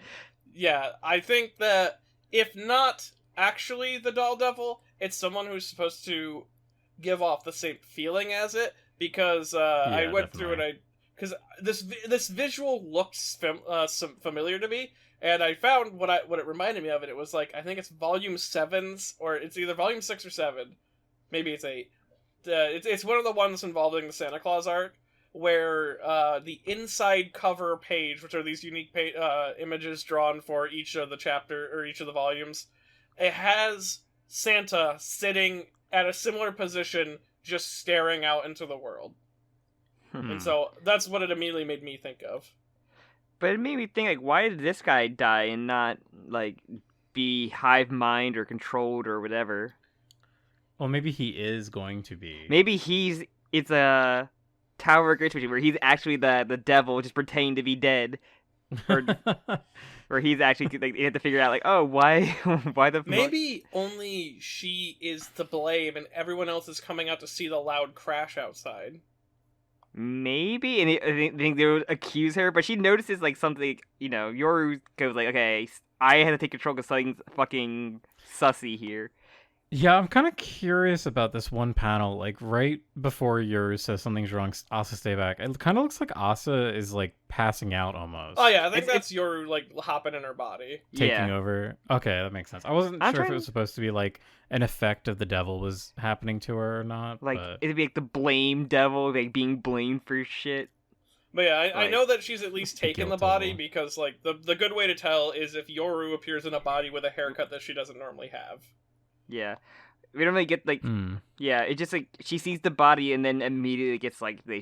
yeah, I think that if not actually the Doll Devil, it's someone who's supposed to give off the same feeling as it, because I went through and because this visual looks familiar to me, and I found what it reminded me of, and it was like, I think it's volume 7's, or it's either volume 6 or 7, maybe it's 8. It's one of the ones involving the Santa Claus arc, where the inside cover page, which are these unique images drawn for each of the chapter or each of the volumes, it has Santa sitting at a similar position, just staring out into the world. And so that's what it immediately made me think of. But it made me think, like, why did this guy die and not like be hive mind or controlled or whatever? Well, maybe he is going to be. Maybe it's a Tower of Great Situation where he's actually the devil, just pretending to be dead, or where he's actually like, you have to figure out like, oh, why the maybe only she is to blame and everyone else is coming out to see the loud crash outside. Maybe, and I think they would accuse her, but she notices like something. Yoru goes like, okay, I had to take control because something's fucking sussy here. Yeah, I'm kind of curious about this one panel. Like right before yours says something's wrong, Asa stay back. It kind of looks like Asa is like passing out almost. Oh yeah, I think It's that's your like hopping in her body. Taking yeah. over. Okay, that makes sense. I wasn't I'm sure if it trying was supposed to be like an effect of the devil was happening to her or not. Like But it'd be like the blame devil, like being blamed for shit. But yeah, I Like- know that she's at least taken the Guilt body devil. because like the good way to tell is if Yoru appears in a body with a haircut that she doesn't normally have. Yeah. We don't really get like mm. yeah, it just like she sees the body and then immediately gets like they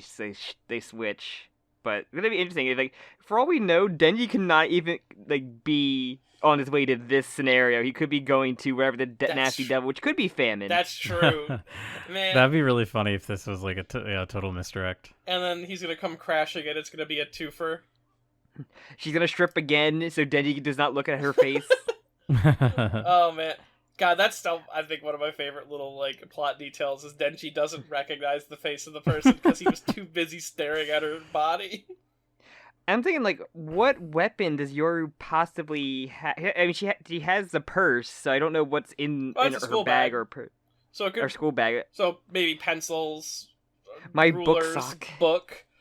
switch. But it's gonna be interesting. If, like for all we know, Denji cannot even like be on his way to this scenario. He could be going to wherever the nasty devil, which could be famine. That's true, man. That'd be really funny if this was like a total misdirect. And then he's gonna come crashing, and it's gonna be a twofer. She's gonna strip again, so Denji does not look at her face. Oh man, God, that's still I think one of my favorite little like plot details is Denji doesn't recognize the face of the person because he was too busy staring at her body. I'm thinking, like, what weapon does Yoru possibly have? I mean, she has the purse, so I don't know what's in Oh, it's a her school bag bag. or So it could, or school bag. so maybe pencils, My book rulers, sock.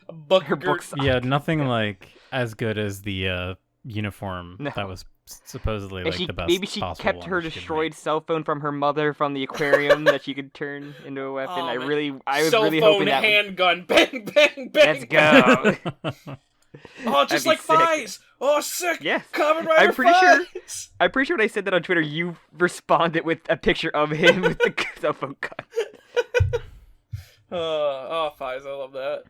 a book, Her book sock. Yeah, nothing like as good as the uniform No. that was supposedly And like the best. maybe she possible kept one her she could destroyed make. cell phone from her mother from the aquarium that she could turn into a weapon. Oh, I man. was cell really phone, hoping that. handgun, bang, bang, bang. Let's go. Oh, That'd just be like sick. Fies. Oh, sick. Yeah. Kamen Rider I'm pretty sure- Fies. I'm pretty sure when I said that on Twitter, you responded with a picture of him with the cell phone gun. Oh, Fies, I love that.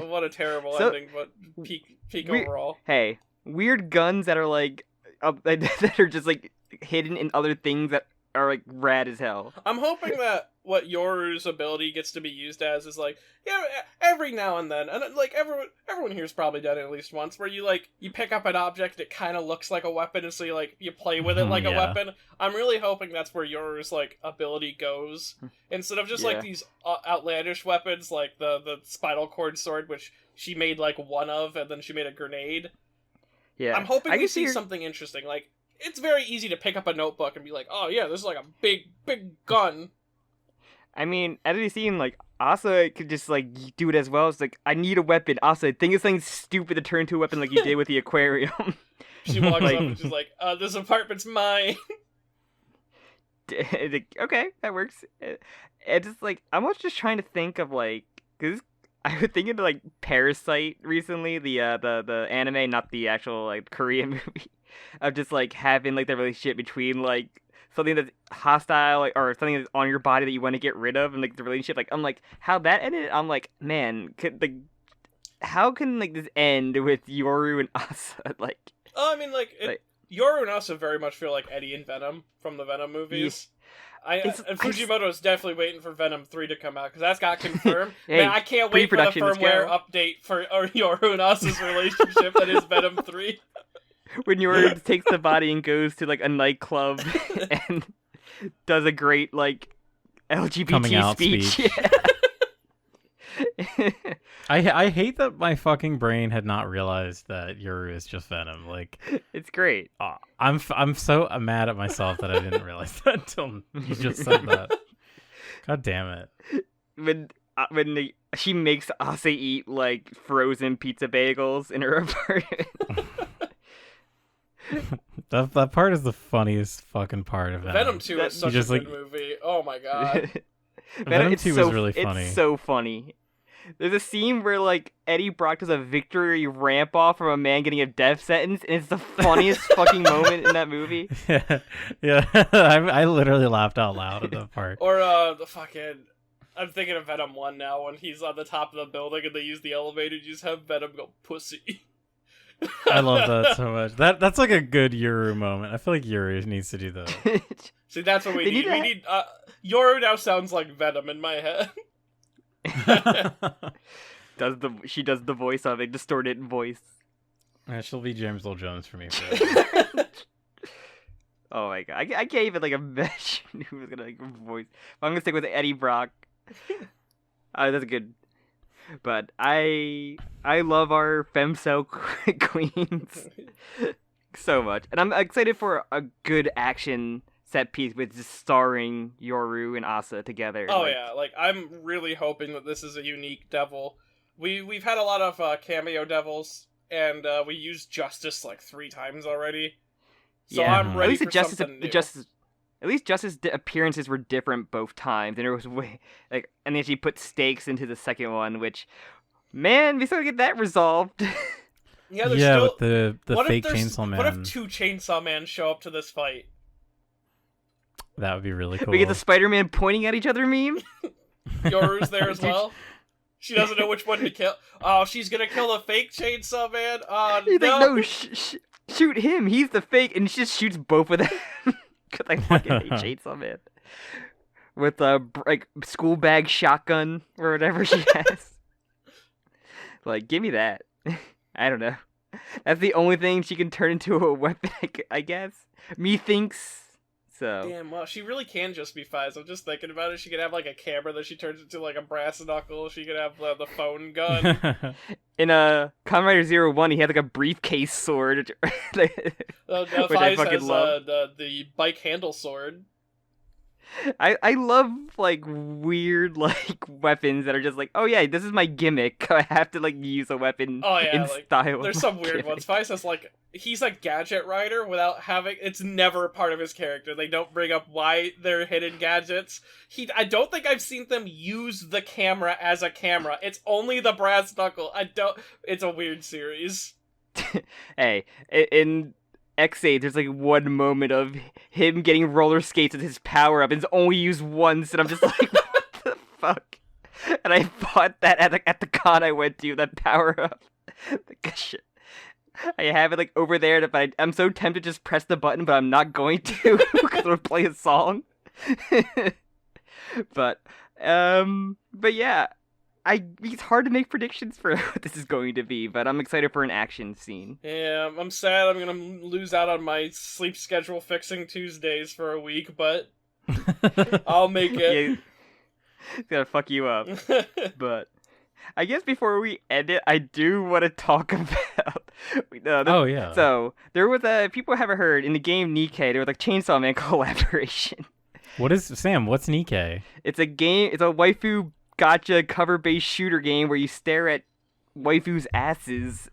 What a terrible So- ending, but peak we- overall. Hey, weird guns that are like that are just like hidden in other things that are like rad as hell. I'm hoping that what Yoru's ability gets to be used as is like, yeah, every now and then, and like everyone here's probably done it at least once, where you pick up an object, it kind of looks like a weapon, and so you play with it like a Yeah. weapon. I'm really hoping that's where Yoru's like ability goes, instead of just Yeah. like these outlandish weapons like the spinal cord sword, which she made like one of, and then she made a grenade. Yeah, I'm hoping I we can see her- something interesting. Like, it's very easy to pick up a notebook and be like, oh yeah, this is like a big gun. I mean, as we've seen, like Asa could just like do it as well. It's like I need a weapon. Asa, think of something stupid to turn into a weapon like you did with the aquarium. She walks Like- up and she's like, this apartment's mine. Like, okay, that works. It's just like I'm also just trying to think of like because I was thinking of like Parasite recently, the anime, not the actual like Korean movie, of just like having like the relationship between like something that's hostile like, or something that's on your body that you want to get rid of, and like the relationship. Like I'm like how that ended. I'm like man, how can like this end with Yoru and Asa like? I mean, like, Yoru and Asa very much feel like Eddie and Venom from the Venom movies. And Fujimoto's definitely waiting for Venom 3 to come out, because that's got confirmed. Hey, Man, I can't wait for the pre-production, let's firmware go. update for Yoru and Asa's relationship that is Venom 3. When Yoru takes the body and goes to like a nightclub and does a great like LGBT Coming out speech. speech. Yeah. I hate that my fucking brain had not realized that Yoru is just Venom. Like, It's great. I'm so mad at myself that I didn't realize that until you just said that. God damn it. When she makes Asa eat like frozen pizza bagels in her apartment. That part is the funniest fucking part of Venom. Venom 2 is such a just, good like- movie. Oh my god. Venom it's 2 so, was really funny. It's so funny. There's a scene where like Eddie Brock does a victory ramp off from a man getting a death sentence, and it's the funniest fucking moment in that movie. Yeah. I literally laughed out loud at that part. Or the fucking... I'm thinking of Venom 1 now, when he's on the top of the building and they use the elevator, you just have Venom go, pussy. I love that so much. That's like a good Yoru moment. I feel like Yoru needs to do that. See, that's what we They need. need We to need... Yoru now sounds like Venom in my head. She does the voice of a distorted voice. She'll be James Earl Jones for me. For that. Oh my god, I can't even like imagine who was gonna like voice. I'm gonna stick with Eddie Brock. That's good. But I love our Femcel queens so much, and I'm excited for a good action set piece with just starring Yoru and Asa together. Oh like, yeah, like I'm really hoping that this is a unique devil. We've had a lot of cameo devils, and we used Justice like 3 times already. So yeah. I'm ready at least for something new. At least Justice appearances were different both times, and it was way like, and then she put stakes into the second one, which, man, we still get that resolved. Yeah, still... with the fake Chainsaw Man. What if 2 Chainsaw Men show up to this fight? That would be really cool. We get the Spider-Man pointing at each other meme. Yoru's there as well. She doesn't know which one to kill. Oh, she's gonna kill the fake Chainsaw Man. Oh, He's no. like, no, shoot him. He's the fake, and she just shoots both of them. Because I fucking hate Chainsaw Man. With a like school bag shotgun or whatever she has. Like, give me that. I don't know. That's the only thing she can turn into a weapon, I guess. Methinks. So. Damn, well, she really can just be Fives. I'm just thinking about it. She could have, like, a camera that she turns into, like, a brass knuckle. She could have the phone gun. In Kamen Rider 01, he had, like, a briefcase sword. Which I fucking love. The bike handle sword. I love, like, weird, like, weapons that are just like, oh yeah, this is my gimmick. I have to, like, use a weapon in style. There's some weird ones. Fives has, like, he's a gadget rider without having... It's never part of his character. They don't bring up why they're hidden gadgets. I don't think I've seen them use the camera as a camera. It's only the brass knuckle. It's a weird series. Hey, in X8, there's like one moment of him getting roller skates with his power up, and it's only used once, and I'm just like, what the fuck? And I bought that at the con I went to, that power up. Shit. I have it like over there, but I'm so tempted to just press the button, but I'm not going to because we'll play a song. but yeah, it's hard to make predictions for what this is going to be, but I'm excited for an action scene. Yeah, I'm sad I'm gonna lose out on my sleep schedule fixing Tuesdays for a week, but I'll make it. Yeah, it's gonna fuck you up. But I guess before we end it, I do want to talk about. Oh yeah. So there was people haven't heard in the game Nikkei. There was like Chainsaw Man collaboration. What's Nikkei? It's a game. It's a waifu gacha cover-based shooter game where you stare at waifus' asses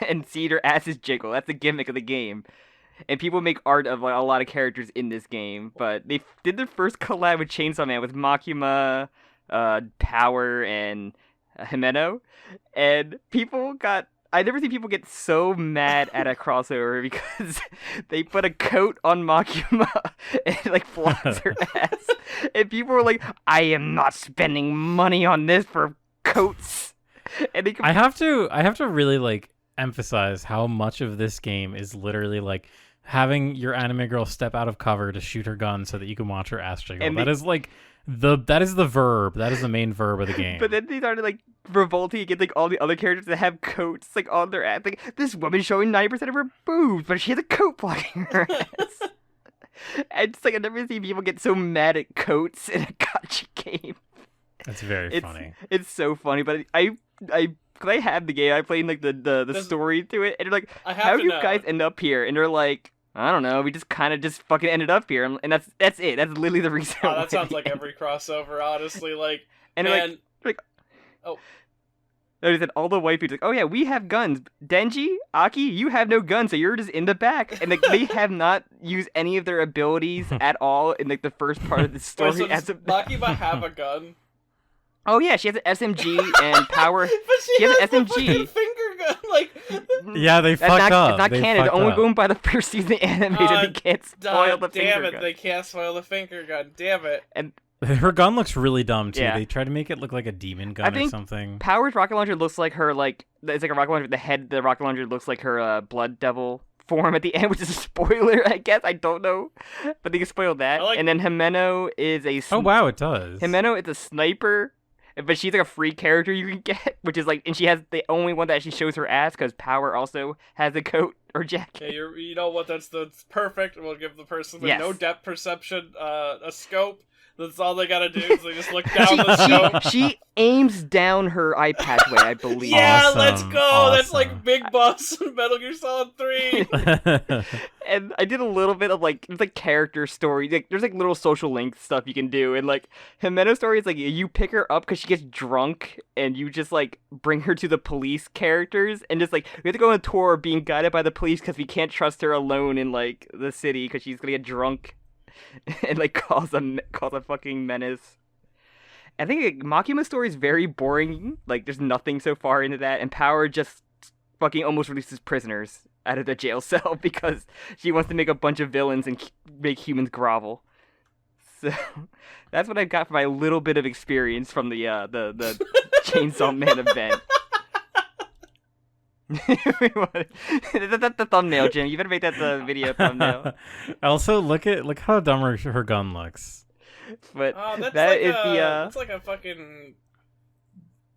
and see their asses jiggle. That's the gimmick of the game. And people make art of like, a lot of characters in this game. But they did their first collab with Chainsaw Man with Makima, Power, and Himeno. And I never seen people get so mad at a crossover because they put a coat on Makima and like blocks her ass. And people were like, I am not spending money on this for coats. And I have to really like emphasize how much of this game is literally like having your anime girl step out of cover to shoot her gun so that you can watch her ass jiggle. And that is like that is the verb. That is the main verb of the game. But then they started like revolting against like all the other characters that have coats like on their ass. Like this woman's showing 90% of her boobs, but she has a coat blocking her ass. And it's like I've never seen people get so mad at coats in a gacha game. That's very funny. It's so funny, but I have the game. I played like the story to it, and they're like, how do you guys end up here? And they're like, I don't know. We just kind of just fucking ended up here, and that's it. That's literally the reason. Oh, that sounds like every crossover, honestly. Like, and man, like, oh. They said all the waifus like, oh yeah, we have guns. Denji, Aki, you have no guns, so you're just in the back. And like they have not used any of their abilities at all in like the first part of the story. Wait, so does Makima have a gun? Oh yeah, she has an SMG and Power. But she has an SMG. Finger gun, like. Yeah, they fucked up. It's not canon. It's only going by the first season animated. They can't spoil the finger gun. Damn it! They can't spoil the finger gun. Damn it! And her gun looks really dumb too. Yeah. They try to make it look like a demon gun or something. Power's rocket launcher looks like her it's like a rocket launcher. The head, the rocket launcher looks like her blood devil form at the end, which is a spoiler, I guess. I don't know, but they can spoil that. And then Himeno is a. Oh wow, it does. Himeno is a sniper. But she's like a free character you can get, which is like, and she has the only one that actually shows her ass because Power also has a coat or jacket. Yeah, you know what? That's perfect. We'll give the person with no depth perception a scope. That's all they gotta do is they just look down the scope. She aims down her eye pathway, I believe. Yeah, Awesome, let's go! awesome. That's like Big Boss in Metal Gear Solid 3! And I did a little bit of like, it's like character story. Like, there's like little social link stuff you can do. And like, Jimena's story is like, you pick her up because she gets drunk and you just like bring her to the police characters. And just like, we have to go on a tour being guided by the police because we can't trust her alone in like the city because she's gonna get drunk and like cause a fucking menace. I think like, Makima's story is very boring. Like, there's nothing so far into that. And Power just fucking almost releases prisoners out of the jail cell because she wants to make a bunch of villains and make humans grovel. So that's what I've got for my little bit of experience from the Chainsaw Man event. That's the thumbnail, Jim. You better make that the video thumbnail. Also, look how dumb her gun looks. But that's that like is that's like a fucking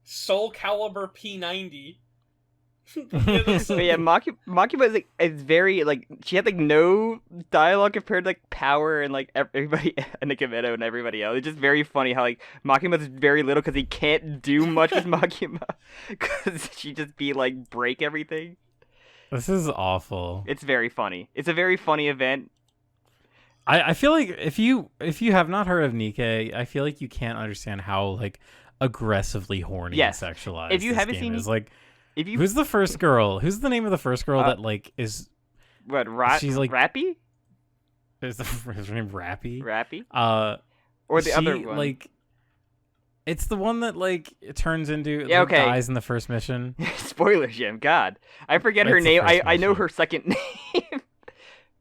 Soul Calibur P90. But yeah, Makima is like, it's very like, she had like no dialogue compared to like Power and like everybody and Nicometto and everybody else. It's just very funny how like Makima's very little because he can't do much with Makima because she just be like break everything. This is awful. It's very funny. It's a very funny event. I feel like if you have not heard of Nikkei, I feel like you can't understand how like aggressively horny and sexualized if you this haven't game seen is. Like, if you who's the first girl? Who's the name of the first girl that like is? What? She's like Rappy? Is her name Rappy? Rappy? Or the she, other one? Like, it's the one that like it turns into dies in the first mission. Spoiler, Jim. God, I forget her It's the name. first I know mission. her second name.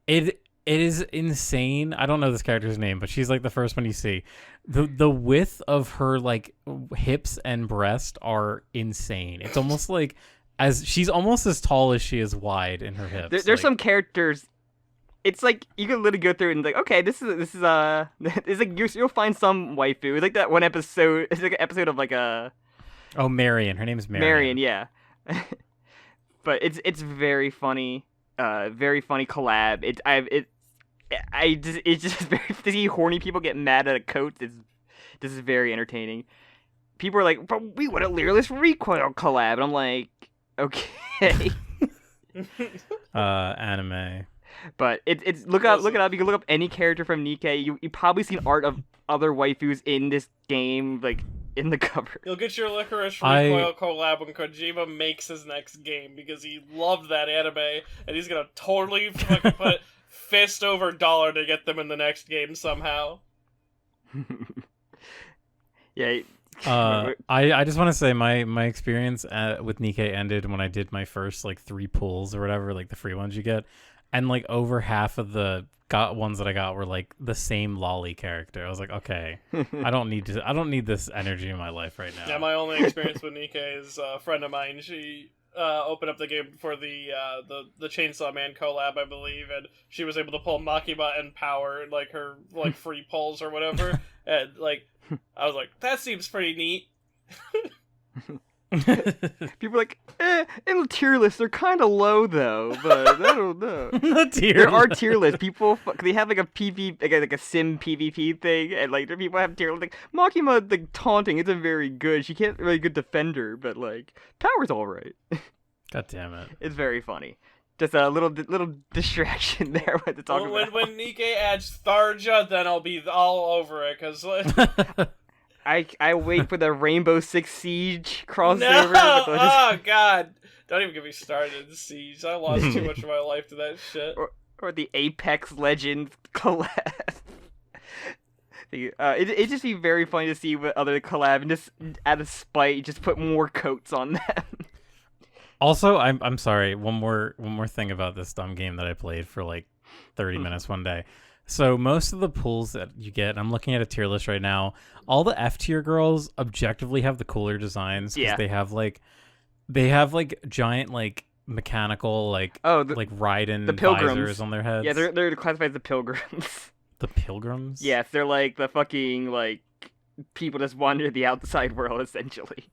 It is insane. I don't know this character's name, but she's like the first one you see. The width of her like hips and breast are insane. It's almost like she's almost as tall as she is wide in her hips. There's like, some characters. It's like you can literally go through and like, okay, this is it's like you'll find some waifu. It's like that one episode. It's like an episode of like a. Oh, Marion. Her name is Marion. Marion, yeah. But it's very funny. Very funny collab. It's just very, to see horny people get mad at a coat. This is very entertaining. People are like, but we want a Leerless Recoil collab, and I'm like, okay. Anime. But it's look it up. You can look up any character from Nikkei. You probably seen art of other waifus in this game, like in the cover. You'll get your Licorice Recoil collab when Kojima makes his next game because he loved that anime and he's gonna totally fucking put fist over dollar to get them in the next game somehow. Yeah. I just want to say my experience with Nikkei ended when I did my first like 3 pulls or whatever, like the free ones you get, and like over half of the ones that I got were like the same lolly character. I was like, okay, I don't need this energy in my life right now. Yeah, my only experience with Nikkei is a friend of mine. She opened up the game for the Chainsaw Man collab, I believe, and she was able to pull Makima and Power, like her like free pulls or whatever, and like I was like, that seems pretty neat. People are like, in the tier list, they're kind of low though, but I don't know. There are tier lists. People, they have like a PV, like a sim PvP thing, and like people have tier lists. Like Makima, like taunting isn't very good. She can't really good defender, but like Power's all right. God damn it! It's very funny. Just a little distraction there when to talk about. When Nikkei adds Tharja, then I'll be all over it because. I wait for the Rainbow Six Siege crossover. No! Oh god! Don't even get me started. Siege. I lost too much of my life to that shit. Or the Apex Legends collab. It'd just be very funny to see what other collab and just out of spite just put more coats on them. Also, I'm sorry. One more thing about this dumb game that I played for like 30 minutes one day. So most of the pulls that you get, I'm looking at a tier list right now. All the F tier girls objectively have the cooler designs because they have like giant like mechanical like like Raiden the pilgrims. visors on their heads. Yeah, they're classified as the pilgrims. The pilgrims. Yes, they're like the fucking like people just wander the outside world essentially.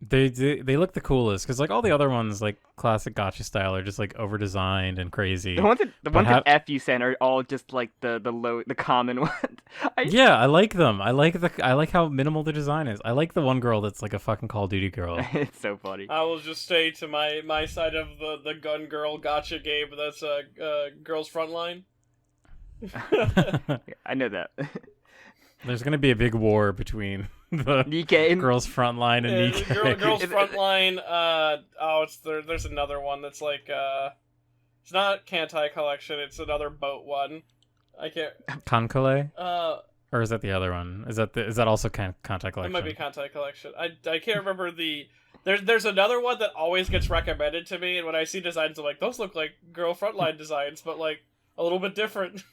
They look the coolest because like all the other ones, like classic gacha style, are just like over designed and crazy. The ones that F you sent are all just like the common ones. Yeah, I like them. I like how minimal the design is. I like the one girl that's like a fucking Call of Duty girl. It's so funny. I will just stay to my side of the gun girl gotcha game. That's Girls Frontline. I know that. There's gonna be a big war between the Nikkei. Girls Frontline and Nikkei. Girls Frontline. There's another one that's like it's not Kantai Collection. It's another boat one. I can't. Kankole? Or is that the other one? Is that also Kantai Collection? It might be Kantai Collection. I can't remember the. There's another one that always gets recommended to me, and when I see designs, I'm like, those look like Girl Frontline designs, but like a little bit different.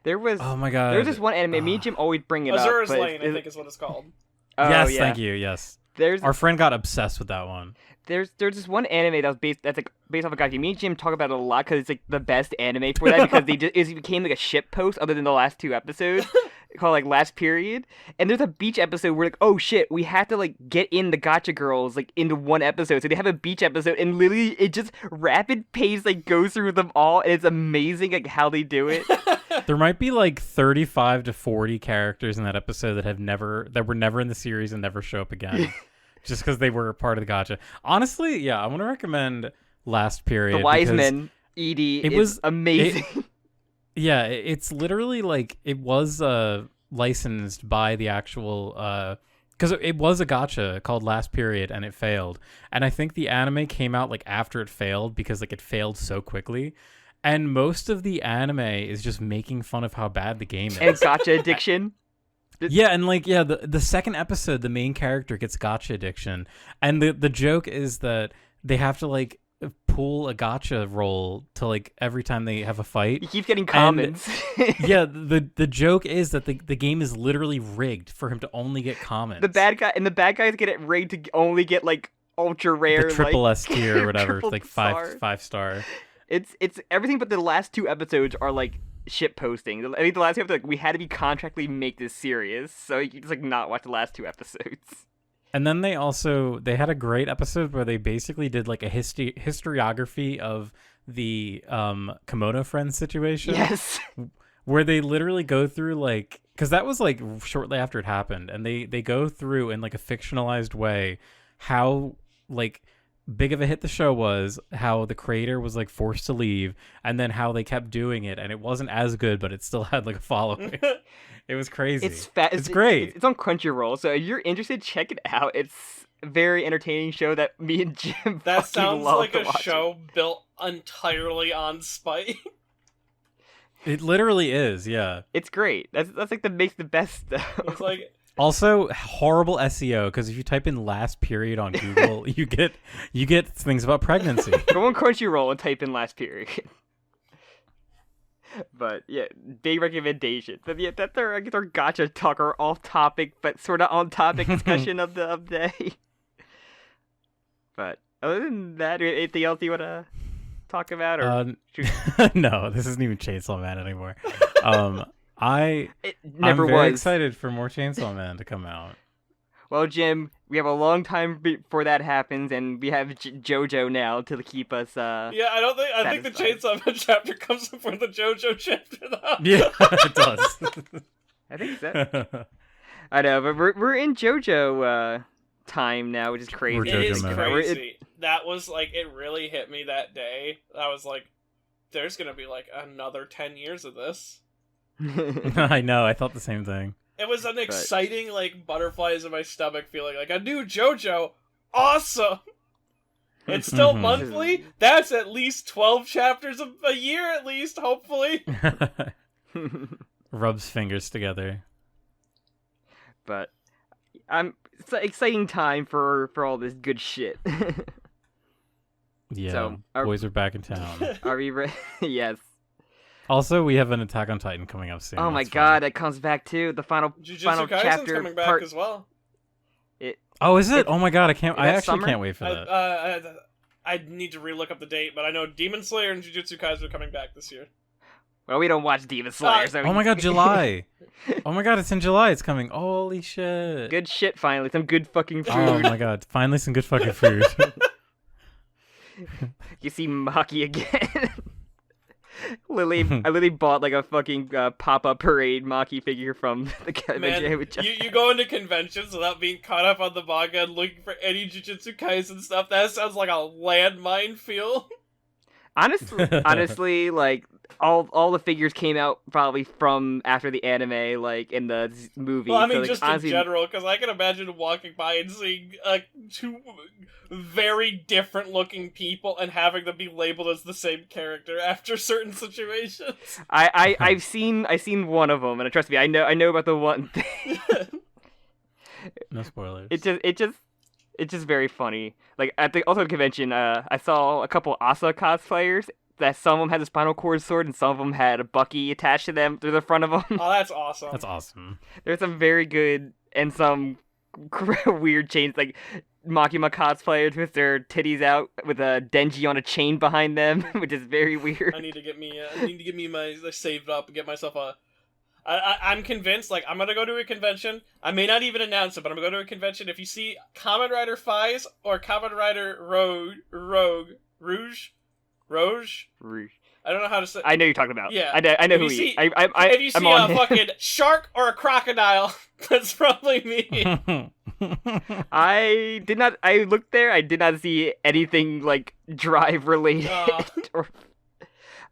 Oh my god. There was this one anime. Me and Jim always bring it Azura's up. Lane, I think is what it's called. Oh, yes, yeah. thank you. Yes. There's Our friend got obsessed with that one. There's this one anime that's like based off of gacha. Me and Jim talk about it a lot because it's like the best anime for that because it became like a ship post other than the last 2 episodes called like Last Period. And there's a beach episode where like, oh shit, we have to like get in the gacha girls like into one episode. So they have a beach episode and literally it just rapid pace like goes through them all and it's amazing like how they do it. There might be like 35 to 40 characters in that episode that were never in the series and never show up again. Just because they were a part of the gacha. Honestly, yeah, I want to recommend Last Period. The Wise Men, Edie, was amazing. It's literally like it was licensed by the actual because it was a gacha called Last Period and it failed. And I think the anime came out like after it failed because like it failed so quickly. And most of the anime is just making fun of how bad the game is. And gacha addiction. Yeah, and like the second episode, the main character gets gacha addiction, and the joke is that they have to like pull a gacha roll to like every time they have a fight. He keeps getting commons. Yeah, the joke is that the game is literally rigged for him to only get commons. The bad guys get it rigged to only get like ultra rare, the triple like, S tier or whatever, like star. five star. It's everything but the last 2 episodes are like ship posting. I think the last 2 episodes, like, we had to be contractually make this serious, so you can just like not watch the last 2 episodes. And then they had a great episode where they basically did like a historiography of the Kimono Friends situation. Yes. Where they literally go through like, because that was like shortly after it happened, and they go through in like a fictionalized way how like big of a hit the show was, how the creator was like forced to leave, and then how they kept doing it and it wasn't as good but it still had like a following. It was crazy. It's great. It's on Crunchyroll, so if you're interested, check it out. It's a very entertaining show that me and Jim that sounds love like a show it. built entirely on spite. It literally is. Yeah, it's great. That's like the makes the best stuff. It's like also horrible SEO because if you type in Last Period on Google, you get things about pregnancy. Go on Crunchyroll and type in Last Period. But yeah, big recommendation. But yeah, that's our gacha talk, or off topic but sort of on topic discussion of the day. But other than that, anything else you want to talk about? Or no, this isn't even Chainsaw Man anymore. I'm very excited for more Chainsaw Man to come out. Well, Jim, we have a long time before that happens, and we have JoJo now to keep us. Yeah, I think the Chainsaw Man chapter comes before the JoJo chapter, though. Yeah, it does. I think so. I know, but we're in JoJo time now, which is crazy. It is crazy. That was like, it really hit me that day. I was like, there's gonna be like another 10 years of this. I know. I thought the same thing. It was an exciting, like, butterflies in my stomach feeling, like a new JoJo. Awesome. It's still monthly. That's at least 12 chapters a year, at least. Hopefully. Rubs fingers together. But it's an exciting time for all this good shit. Yeah, so, boys are back in town. Are we ready? Yes. Also, we have an Attack on Titan coming up soon. Oh my god, that comes back too. The final chapter coming back as well. Oh, is it? Oh my god, I actually can't wait for that. I need to relook up the date, but I know Demon Slayer and Jujutsu Kaisen are coming back this year. Well, we don't watch Demon Slayer, so Oh my god, July! Oh my god, it's in July. It's coming. Holy shit! good shit. Finally, some good fucking food. Oh my god, finally some good fucking food. You see Maki again. I literally bought like a fucking pop-up parade Maki figure from the convention. Man, you go into conventions without being caught up on the manga and looking for any Jujutsu Kaisen stuff. That sounds like a landmine feel. Honestly, like all the figures came out probably from after the anime, like in the movie. Well, I mean, so, like, just honestly, in general, because I can imagine walking by and seeing two very different looking people and having them be labeled as the same character after certain situations. I've seen one of them, and trust me, I know about the one thing. No spoilers. It's just very funny. Like at the Ultimate Convention, I saw a couple Asa cosplayers. That some of them had a spinal cord sword, and some of them had a Bucky attached to them through the front of them. Oh, that's awesome. That's awesome. There's some very good and some weird chains, like Makima cosplayers with their titties out with a Denji on a chain behind them, which is very weird. I need to get me my saved up and get myself a. I'm convinced, like, I'm gonna go to a convention. I may not even announce it, but I'm gonna go to a convention. If you see Kamen Rider Faiz or Kamen Rider Rouge. I don't know how to say. I know you're talking about. Yeah, I know if who you see, if you see a fucking shark or a crocodile, that's probably me. I did not. I looked there. I did not see anything like drive related, or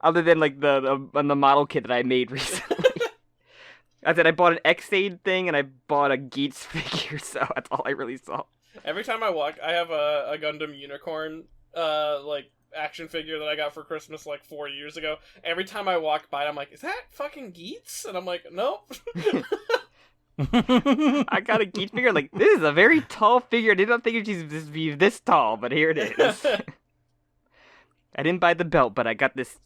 other than like the model kit that I made recently. I said I bought an X-Aid thing and I bought a Geats figure, so that's all I really saw. Every time I walk, I have a Gundam Unicorn, like, action figure that I got for Christmas like 4 years ago. Every time I walk by it, I'm like, is that fucking Geats? And I'm like, nope. I got a Geats figure, like, this is a very tall figure. I did not think it'd be this tall, but here it is. I didn't buy the belt, but I got this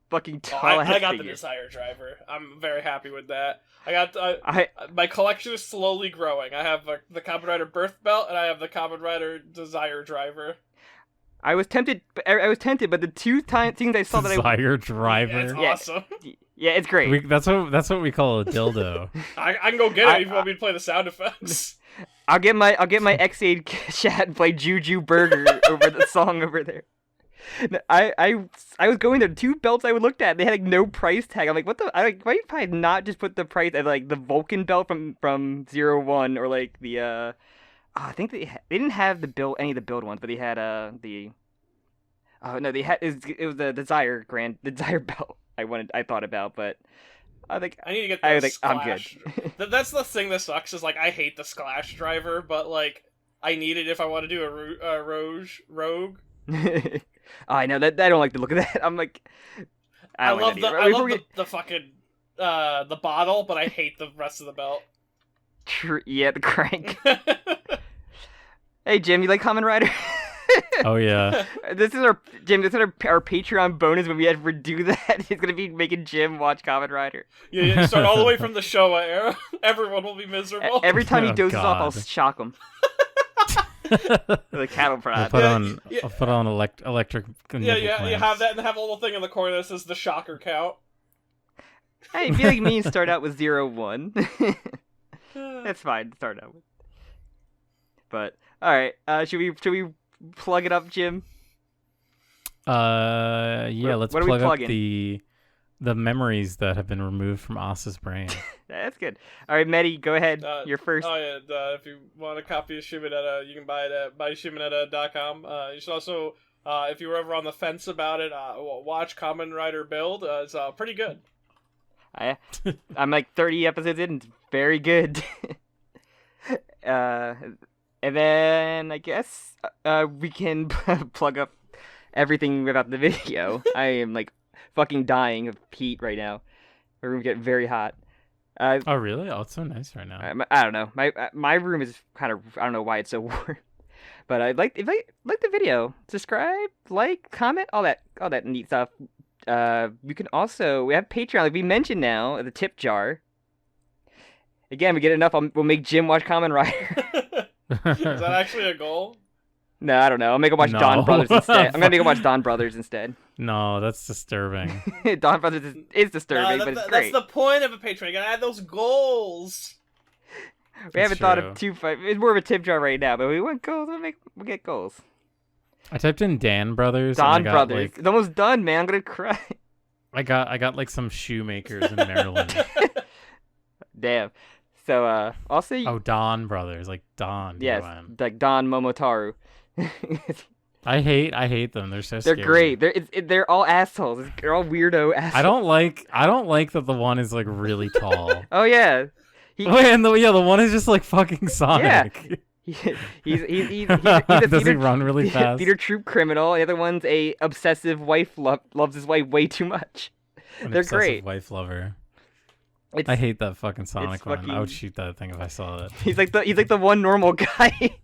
fucking tall I got figure. the Desire Driver. I'm very happy with that. I got my collection is slowly growing. I have the Kamen Rider Birth Belt, and I have the Kamen Rider Desire Driver. I was tempted, but the two things I saw Desire Driver. Yeah, it's awesome. Yeah, it's great. That's what we call a dildo. I can go get it if you want me to play the sound effects. I'll get my X-Aid chat and play Juju Burger over the song over there. I was going there. Two belts I looked at, they had like no price tag. I'm like, what the? Why did I not just put the price at like the Vulcan belt from 01 or like the I think they didn't have any of the build ones, but they had they had it was the Desire belt I thought about, but I think I need to get the Sklash. I'm good. That's the thing that sucks is like I hate the Sklash driver, but like I need it if I want to do a Rogue. I know that I don't like the look of that. I'm like, I love the fucking the bottle, but I hate the rest of the belt. Yeah, the crank. Hey Jim, you like Kamen Rider? Oh yeah. This is our Patreon bonus when we ever do that. He's gonna be making Jim watch Kamen Rider. Yeah, start all the way from the Showa era. Everyone will be miserable. Every time he dozes off, I'll shock him. The cattle prod. I'll put on electric. Yeah, you have that and have a little thing in the corner that says the shocker count. Hey, I feel like me and start out with 01. That's fine to start out with. But alright, should we plug it up, Jim? Yeah, let's what plug up the memories that have been removed from Asa's brain. That's good. All right, Medi, go ahead. You're first. Oh yeah, if you want a copy of Shimonetta, you can buy it at buyshimonetta.com. You should also, if you were ever on the fence about it, watch Kamen Rider Build. It's pretty good. I'm like 30 episodes in. It's very good. And then I guess we can plug up everything about the video. I am like fucking dying of heat right now. My room get very hot. Oh really? Oh, it's so nice right now. I don't know. My room is kind of, I don't know why it's so warm. But if I like the video, subscribe, like, comment, all that neat stuff. You can also, we have Patreon, like we mentioned now, the tip jar. Again, we get enough, we'll make Jim watch Kamen Rider. Is that actually a goal? No, I don't know. I'll make him watch No. Don Brothers instead. I'm gonna make him watch Don Brothers instead. No, that's disturbing. Don Brothers is disturbing, but it's great. That's the point of a Patreon. You gotta add those goals. We haven't thought of two. It's more of a tip jar right now, but we want goals. We'll get goals. I typed in Dan Brothers. Don and I got, Brothers. like, It's almost done, man. I'm gonna cry. I got like some shoemakers in Maryland. Damn. So also. Oh, Don Brothers, like Don. Yes, like Don Momotaru. I hate them. They're so They're scary. great. They're all assholes. They're all weirdo assholes. I don't like that the one is like really tall. Oh yeah. And the one is just like fucking Sonic. Yeah. He's a Does he run really fast? theater troupe criminal. The other one's a obsessive wife loves his wife way too much. They're great. Wife lover. I hate that fucking Sonic one. I would shoot that thing if I saw it. He's like the one normal guy.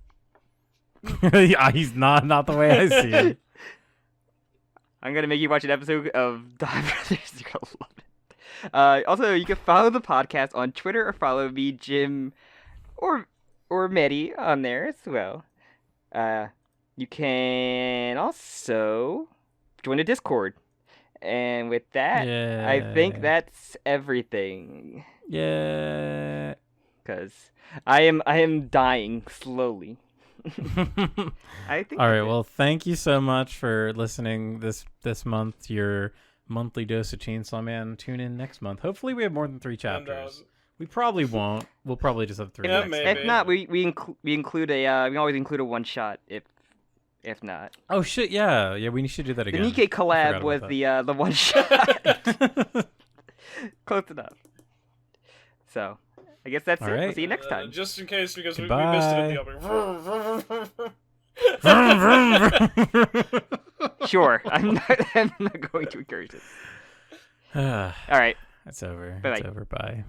Yeah, he's not the way I see him. I'm gonna make you watch an episode of Don Brothers. You're gonna love it. Also, you can follow the podcast on Twitter or follow me, Jim, or Medi on there as well. You can also join the Discord. And with that, Yeah. I think that's everything. Yeah. Because I am dying slowly. I think. All right. Well, thank you so much for listening this month to your monthly dose of Chainsaw Man. Tune in next month. Hopefully, we have more than 3 chapters. We probably won't. We'll probably just have 3. Yeah, next maybe. month. If not, we include a we always include a one shot if not. Oh shit! Yeah. We should do that The again. Nikkei collab was the one shot. Close enough. So, I guess that's All it. right. We'll see you next time. Just in case, because we missed it in the opening. Sure, I'm not going to encourage it. All All right. That's over. Bye-bye. It's over. Bye.